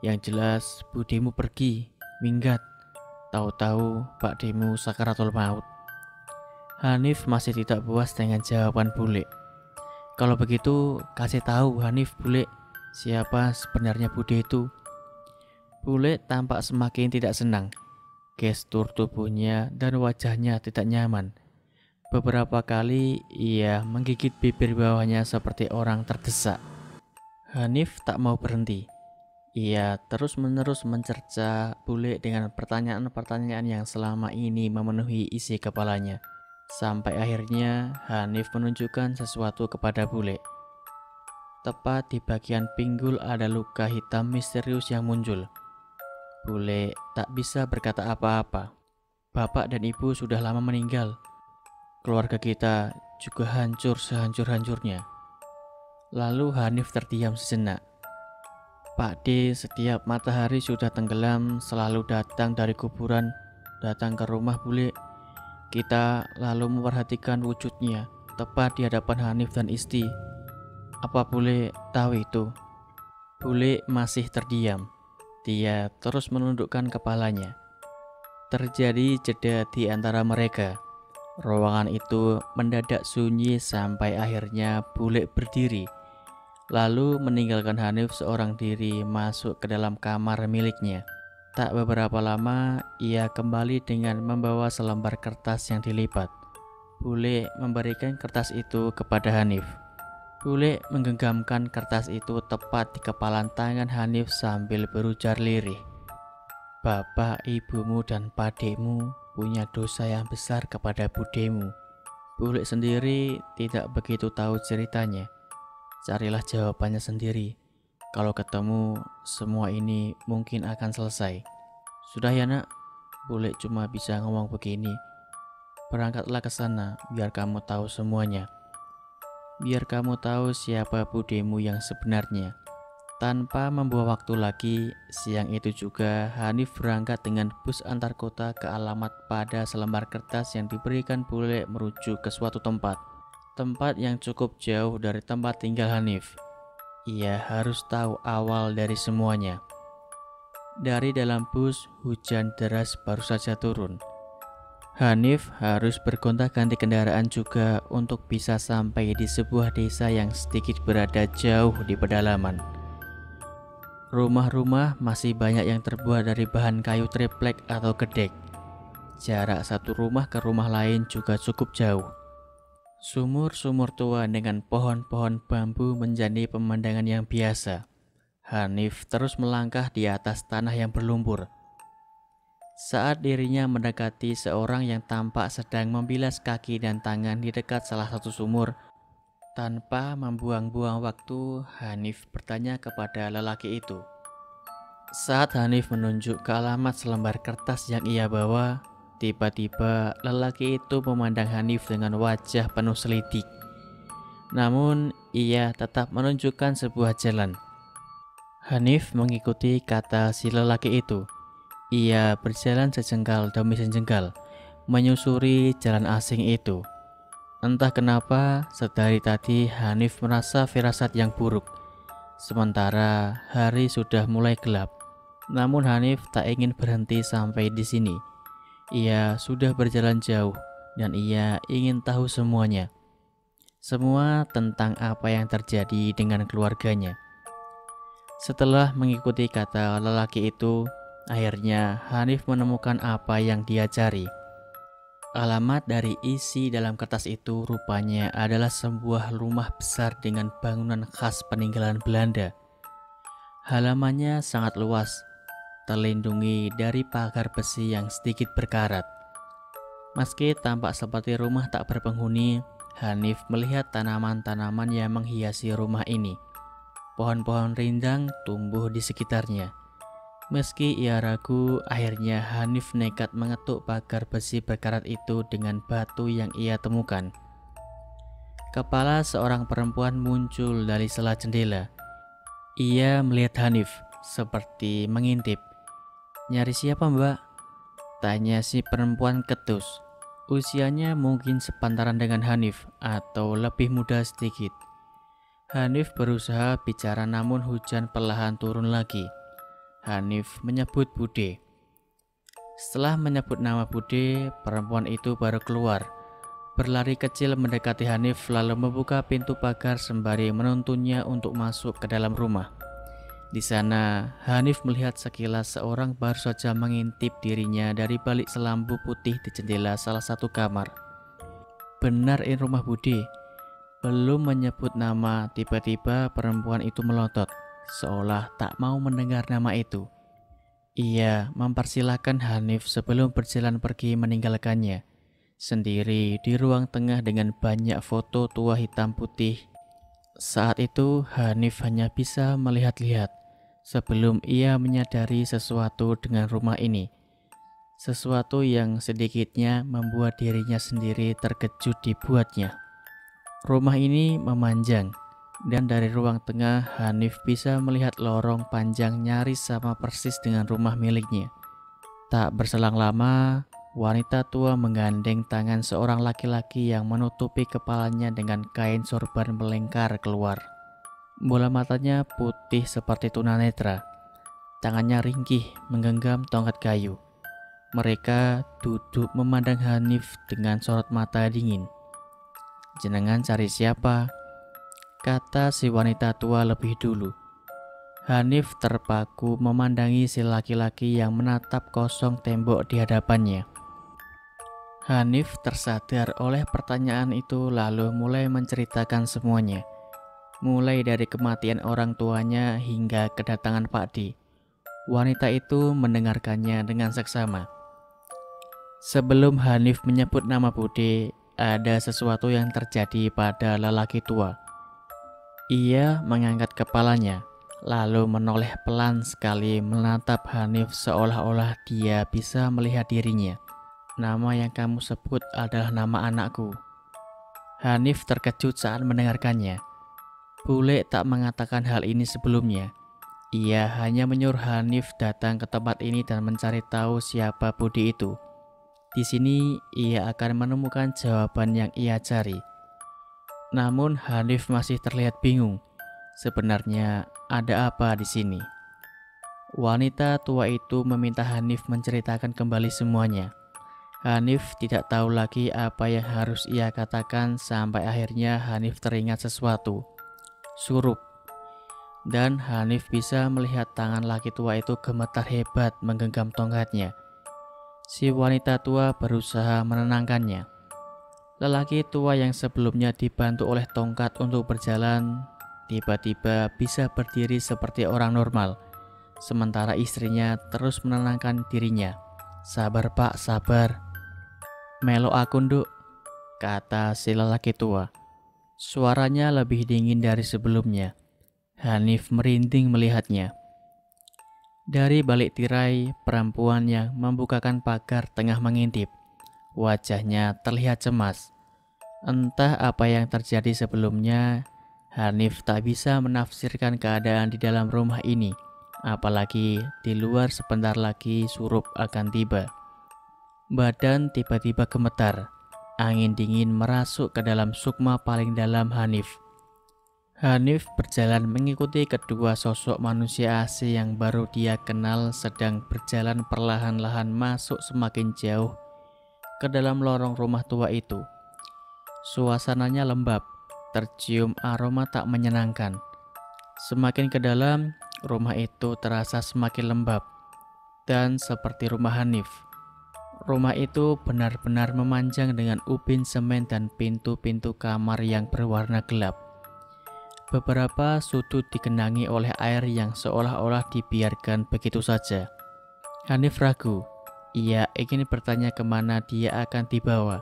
Yang jelas budemu pergi, minggat. Tahu-tahu Pak Demu sakaratul maut." Hanif masih tidak puas dengan jawaban bule. "Kalau begitu kasih tahu Hanif bule, siapa sebenarnya Bude itu?" Bule tampak semakin tidak senang. Gestur tubuhnya dan wajahnya tidak nyaman. Beberapa kali ia menggigit bibir bawahnya seperti orang terdesak. Hanif tak mau berhenti. Ia terus-menerus mencerca bule dengan pertanyaan-pertanyaan yang selama ini memenuhi isi kepalanya. Sampai akhirnya Hanif menunjukkan sesuatu kepada bule. Tepat di bagian pinggul ada luka hitam misterius yang muncul. Bule tak bisa berkata apa-apa. "Bapak dan ibu sudah lama meninggal. Keluarga kita juga hancur sehancur-hancurnya." Lalu Hanif terdiam sejenak. "Pak D setiap matahari sudah tenggelam selalu datang dari kuburan, datang ke rumah bule. Kita lalu memperhatikan wujudnya tepat di hadapan Hanif dan Isti. Apa bule tahu itu?" Bule masih terdiam. Dia terus menundukkan kepalanya. Terjadi jeda di antara mereka. Ruangan itu mendadak sunyi sampai akhirnya bule berdiri. Lalu meninggalkan Hanif seorang diri masuk ke dalam kamar miliknya. Tak beberapa lama ia kembali dengan membawa selembar kertas yang dilipat. Bule memberikan kertas itu kepada Hanif. Bule menggenggamkan kertas itu tepat di kepalan tangan Hanif sambil berujar lirih, "Bapak, ibumu dan pademu punya dosa yang besar kepada budemu." Bule sendiri tidak begitu tahu ceritanya. Carilah jawabannya sendiri. Kalau ketemu, semua ini mungkin akan selesai. Sudah ya nak, bule cuma bisa ngomong begini. Berangkatlah ke sana biar kamu tahu semuanya. Biar kamu tahu siapa budemu yang sebenarnya. Tanpa membuang waktu lagi, siang itu juga Hanif berangkat dengan bus antar kota ke alamat pada selembar kertas yang diberikan bule merujuk ke suatu tempat. Tempat yang cukup jauh dari tempat tinggal Hanif. Ia harus tahu awal dari semuanya. Dari dalam bus, hujan deras baru saja turun. Hanif harus bergonta-ganti kendaraan juga untuk bisa sampai di sebuah desa yang sedikit berada jauh di pedalaman. Rumah-rumah masih banyak yang terbuat dari bahan kayu triplek atau gedek. Jarak satu rumah ke rumah lain juga cukup jauh. Sumur-sumur tua dengan pohon-pohon bambu menjadi pemandangan yang biasa. Hanif terus melangkah di atas tanah yang berlumpur. Saat dirinya mendekati seorang yang tampak sedang membilas kaki dan tangan di dekat salah satu sumur, tanpa membuang-buang waktu, Hanif bertanya kepada lelaki itu. Saat Hanif menunjuk ke alamat selembar kertas yang ia bawa, tiba-tiba lelaki itu memandang Hanif dengan wajah penuh selidik. Namun ia tetap menunjukkan sebuah jalan. Hanif mengikuti kata si lelaki itu. Ia berjalan sejengkal demi sejengkal, menyusuri jalan asing itu. Entah kenapa, sedari tadi Hanif merasa firasat yang buruk. Sementara hari sudah mulai gelap. Namun Hanif tak ingin berhenti sampai di sini. Ia sudah berjalan jauh dan ia ingin tahu semuanya. Semua tentang apa yang terjadi dengan keluarganya. Setelah mengikuti kata lelaki itu, akhirnya Hanif menemukan apa yang dia cari. Alamat dari isi dalam kertas itu rupanya adalah sebuah rumah besar dengan bangunan khas peninggalan Belanda. Halamannya sangat luas, terlindungi dari pagar besi yang sedikit berkarat. Meski tampak seperti rumah tak berpenghuni, Hanif melihat tanaman-tanaman yang menghiasi rumah ini. Pohon-pohon rindang tumbuh di sekitarnya. Meski ia ragu, akhirnya Hanif nekat mengetuk pagar besi berkarat itu dengan batu yang ia temukan. Kepala seorang perempuan muncul dari sela jendela. Ia melihat Hanif seperti mengintip. "Nyari siapa, Mbak?" tanya si perempuan ketus. Usianya mungkin sepantaran dengan Hanif atau lebih muda sedikit. Hanif berusaha bicara namun hujan perlahan turun lagi. Hanif menyebut Bude. Setelah menyebut nama Bude, perempuan itu baru keluar. Berlari kecil mendekati Hanif lalu membuka pintu pagar sembari menuntunnya untuk masuk ke dalam rumah. Di sana, Hanif melihat sekilas seorang baru saja mengintip dirinya dari balik selambu putih di jendela salah satu kamar. Benar ini rumah Bude. Belum menyebut nama, tiba-tiba perempuan itu melotot, seolah tak mau mendengar nama itu. Ia mempersilahkan Hanif sebelum berjalan pergi meninggalkannya, sendiri di ruang tengah dengan banyak foto tua hitam putih. Saat itu Hanif hanya bisa melihat-lihat, sebelum ia menyadari sesuatu dengan rumah ini. Sesuatu yang sedikitnya membuat dirinya sendiri terkejut dibuatnya. Rumah ini memanjang, dan dari ruang tengah Hanif bisa melihat lorong panjang nyaris sama persis dengan rumah miliknya. Tak berselang lama, wanita tua menggandeng tangan seorang laki-laki yang menutupi kepalanya dengan kain sorban melingkar keluar. Bola matanya putih seperti tunanetra. Tangannya ringkih menggenggam tongkat kayu. Mereka duduk memandang Hanif dengan sorot mata dingin. "Jenengan cari siapa?" kata si wanita tua lebih dulu. Hanif terpaku memandangi si laki-laki yang menatap kosong tembok di hadapannya. Hanif tersadar oleh pertanyaan itu lalu mulai menceritakan semuanya. Mulai dari kematian orang tuanya hingga kedatangan Pak D. Wanita itu mendengarkannya dengan seksama. Sebelum Hanif menyebut nama Bude, ada sesuatu yang terjadi pada lelaki tua. Ia mengangkat kepalanya, lalu menoleh pelan sekali menatap Hanif seolah-olah dia bisa melihat dirinya. "Nama yang kamu sebut adalah nama anakku." Hanif terkejut saat mendengarkannya. Bule tak mengatakan hal ini sebelumnya. Ia hanya menyuruh Hanif datang ke tempat ini dan mencari tahu siapa Budi itu. Di sini ia akan menemukan jawaban yang ia cari. Namun Hanif masih terlihat bingung. Sebenarnya ada apa di sini? Wanita tua itu meminta Hanif menceritakan kembali semuanya. Hanif tidak tahu lagi apa yang harus ia katakan sampai akhirnya Hanif teringat sesuatu. Surup. Dan Hanif bisa melihat tangan laki tua itu gemetar hebat menggenggam tongkatnya. Si wanita tua berusaha menenangkannya. Lelaki tua yang sebelumnya dibantu oleh tongkat untuk berjalan, tiba-tiba bisa berdiri seperti orang normal. Sementara istrinya terus menenangkan dirinya. "Sabar Pak, sabar. Melo aku nduk," kata si lelaki tua. Suaranya lebih dingin dari sebelumnya. Hanif merinding melihatnya. Dari balik tirai, perempuan yang membukakan pagar tengah mengintip. Wajahnya terlihat cemas. Entah apa yang terjadi sebelumnya, Hanif tak bisa menafsirkan keadaan di dalam rumah ini. Apalagi di luar sebentar lagi Surup akan tiba. Badan tiba-tiba gemetar. Angin dingin merasuk ke dalam sukma paling dalam Hanif. Hanif berjalan mengikuti kedua sosok manusia asing yang baru dia kenal sedang berjalan perlahan-lahan masuk semakin jauh ke dalam lorong rumah tua itu. Suasananya lembab, tercium aroma tak menyenangkan. Semakin ke dalam, Rumah itu terasa semakin lembab dan seperti rumah Hanif. Rumah itu benar-benar memanjang dengan ubin semen dan pintu-pintu kamar yang berwarna gelap. Beberapa sudut digenangi oleh air yang seolah-olah dibiarkan begitu saja. Hanif ragu. Ia ingin bertanya kemana dia akan dibawa.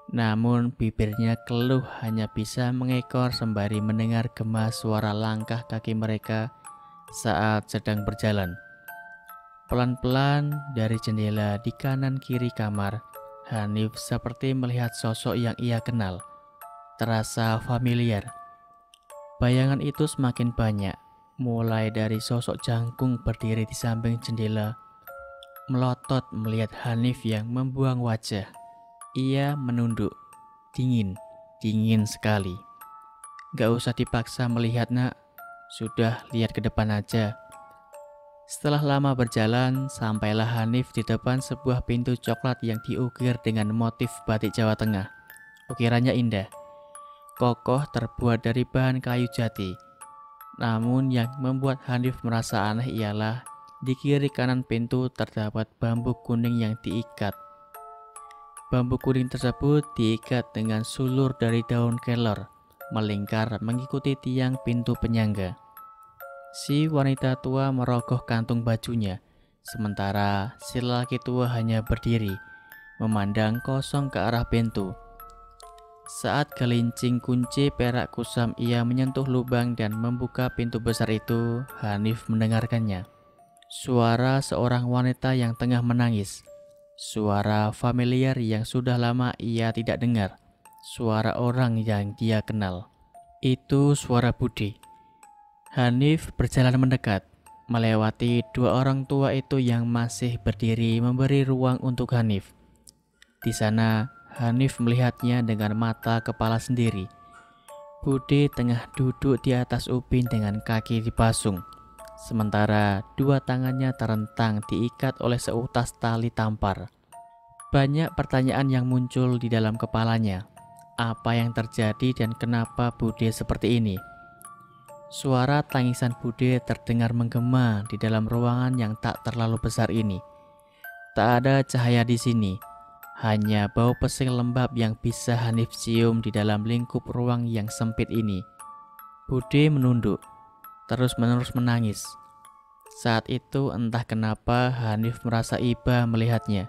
Namun bibirnya keluh hanya bisa mengekor sembari mendengar gema suara langkah kaki mereka saat sedang berjalan. Pelan-pelan dari jendela di kanan kiri kamar, Hanif seperti melihat sosok yang ia kenal. Terasa familiar. Bayangan itu semakin banyak, mulai dari sosok jangkung berdiri di samping jendela, melotot melihat Hanif yang membuang wajah. Ia menunduk, dingin sekali. Gak usah dipaksa melihat nak, sudah lihat ke depan aja. Setelah lama berjalan, sampailah Hanif di depan sebuah pintu coklat yang diukir dengan motif batik Jawa Tengah. Ukirannya indah, kokoh, terbuat dari bahan kayu jati. Namun yang membuat Hanif merasa aneh ialah di kiri kanan pintu terdapat bambu kuning yang diikat. Bambu kuning tersebut diikat dengan sulur dari daun kelor, melingkar mengikuti tiang pintu penyangga. Si wanita tua merogoh kantung bajunya, sementara si lelaki tua hanya berdiri, memandang kosong ke arah pintu. Saat gelincing kunci perak kusam ia menyentuh lubang dan membuka pintu besar itu, Hanif mendengarkannya. Suara seorang wanita yang tengah menangis. Suara familiar yang sudah lama ia tidak dengar. Suara orang yang dia kenal. Itu suara Budi. Hanif berjalan mendekat, melewati dua orang tua itu yang masih berdiri memberi ruang untuk Hanif. Di sana, Hanif melihatnya dengan mata kepala sendiri. Budi tengah duduk di atas ubin dengan kaki dipasung, sementara dua tangannya terentang diikat oleh seutas tali tampar. Banyak pertanyaan yang muncul di dalam kepalanya. Apa yang terjadi dan kenapa Budi seperti ini? Suara tangisan Budi terdengar menggema di dalam ruangan yang tak terlalu besar ini. Tak ada cahaya di sini, hanya bau pesing lembab yang bisa Hanif cium di dalam lingkup ruang yang sempit ini. Budi menunduk, terus-menerus menangis. Saat itu entah kenapa Hanif merasa iba melihatnya.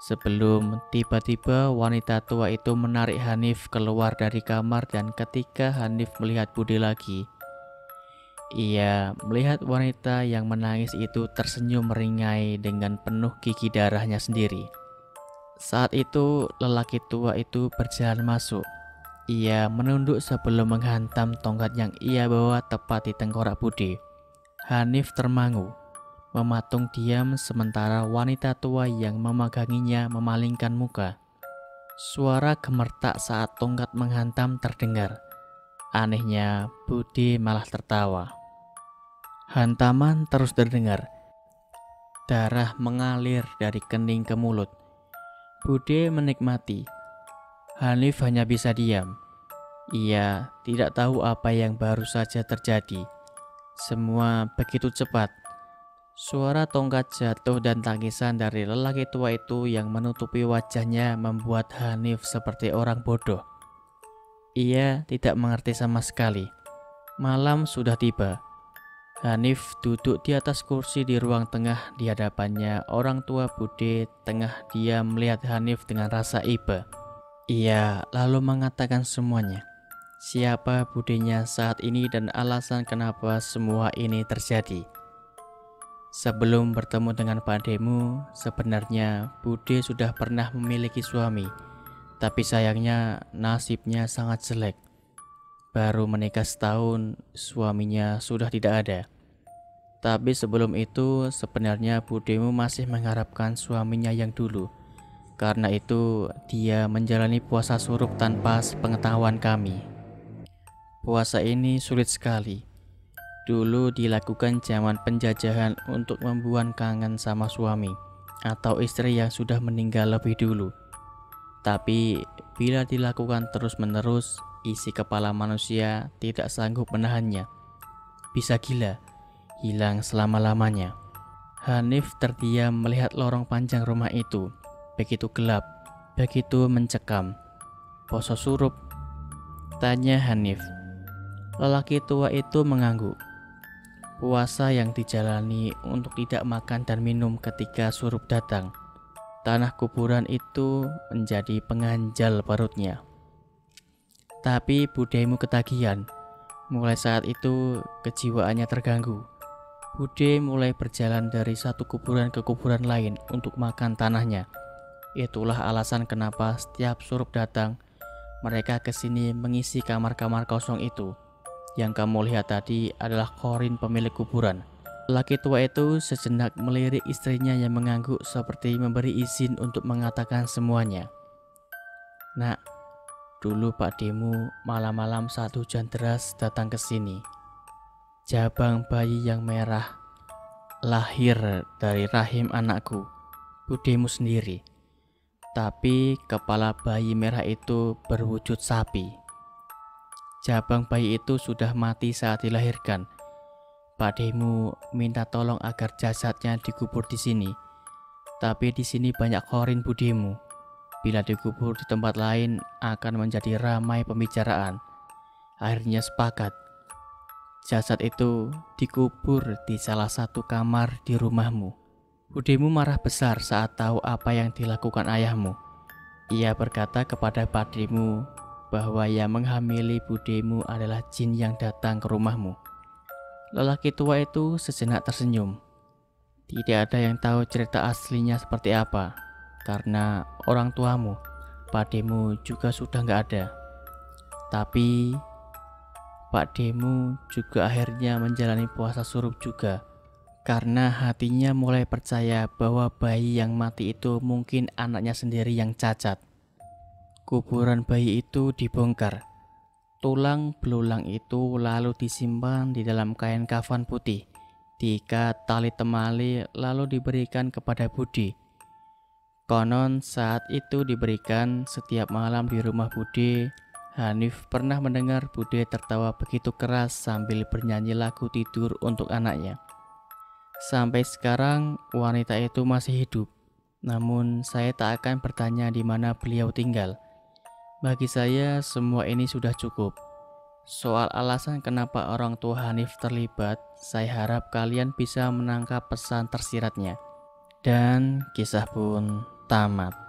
Sebelum tiba-tiba wanita tua itu menarik Hanif keluar dari kamar dan ketika Hanif melihat Budi lagi, ia melihat wanita yang menangis itu tersenyum meringai dengan penuh gigi darahnya sendiri. Saat itu lelaki tua itu berjalan masuk. Ia menunduk sebelum menghantam tongkat yang ia bawa tepat di tengkorak Budi. Hanif termangu, mematung diam sementara wanita tua yang memeganginya memalingkan muka. Suara gemertak saat tongkat menghantam terdengar. Anehnya, Budi malah tertawa. Hantaman terus terdengar. Darah mengalir dari kening ke mulut. Budi menikmati. Hanif hanya bisa diam. Ia tidak tahu apa yang baru saja terjadi. Semua begitu cepat. Suara tongkat jatuh dan tangisan dari lelaki tua itu yang menutupi wajahnya membuat Hanif seperti orang bodoh. Ia tidak mengerti sama sekali. Malam sudah tiba. Hanif duduk di atas kursi di ruang tengah. Di hadapannya orang tua Budi tengah diam melihat Hanif dengan rasa iba. Ia lalu mengatakan semuanya. Siapa Budinya saat ini dan alasan kenapa semua ini terjadi. Sebelum bertemu dengan Pak Demu, sebenarnya Budi sudah pernah memiliki suami. Tapi sayangnya nasibnya sangat jelek. Baru menikah setahun, suaminya sudah tidak ada. Tapi sebelum itu, sebenarnya Budemu masih mengharapkan suaminya yang dulu. Karena itu, dia menjalani puasa surup tanpa sepengetahuan kami. Puasa ini sulit sekali. Dulu dilakukan zaman penjajahan untuk membuat kangen sama suami atau istri yang sudah meninggal lebih dulu. Tapi bila dilakukan terus-menerus, isi kepala manusia tidak sanggup menahannya. Bisa gila, hilang selama-lamanya. Hanif terdiam melihat lorong panjang rumah itu. Begitu gelap, begitu mencekam. "Poso surup?" tanya Hanif. Lelaki tua itu mengangguk. Puasa yang dijalani untuk tidak makan dan minum ketika surup datang. Tanah kuburan itu menjadi pengganjal perutnya. Tapi budemu ketagihan. Mulai saat itu kejiwaannya terganggu. Bude mulai berjalan dari satu kuburan ke kuburan lain untuk makan tanahnya. Itulah alasan kenapa setiap surup datang, mereka kesini mengisi kamar-kamar kosong itu. Yang kamu lihat tadi adalah Korin pemilik kuburan. Laki tua itu sejenak melirik istrinya yang mengangguk seperti memberi izin untuk mengatakan semuanya. "Nak, dulu Pak Demu malam-malam saat hujan deras datang ke sini. Jabang bayi yang merah lahir dari rahim anakku, Budemu sendiri. Tapi kepala bayi merah itu berwujud sapi. Jabang bayi itu sudah mati saat dilahirkan. Pak Demu minta tolong agar jasadnya dikubur di sini. Tapi di sini banyak korin Budemu. Bila dikubur di tempat lain akan menjadi ramai pembicaraan. Akhirnya sepakat. Jasad itu dikubur di salah satu kamar di rumahmu." Budemu marah besar saat tahu apa yang dilakukan ayahmu. Ia berkata kepada Pak Demu bahwa yang menghamili Budemu adalah jin yang datang ke rumahmu. Lelaki tua itu sejenak tersenyum. Tidak ada yang tahu cerita aslinya seperti apa. Karena orang tuamu, Pak Demu juga sudah nggak ada. Tapi Pak Demu juga akhirnya menjalani puasa surup juga. Karena hatinya mulai percaya bahwa bayi yang mati itu mungkin anaknya sendiri yang cacat. Kuburan bayi itu dibongkar. Tulang belulang itu lalu disimpan di dalam kain kafan putih. Diikat tali temali lalu diberikan kepada Budi. Konon saat itu diberikan setiap malam di rumah Bude, Hanif pernah mendengar Bude tertawa begitu keras sambil bernyanyi lagu tidur untuk anaknya. Sampai sekarang wanita itu masih hidup, namun saya tak akan bertanya di mana beliau tinggal. Bagi saya semua ini sudah cukup. Soal alasan kenapa orang tua Hanif terlibat, saya harap kalian bisa menangkap pesan tersiratnya. Dan kisah pun tamat.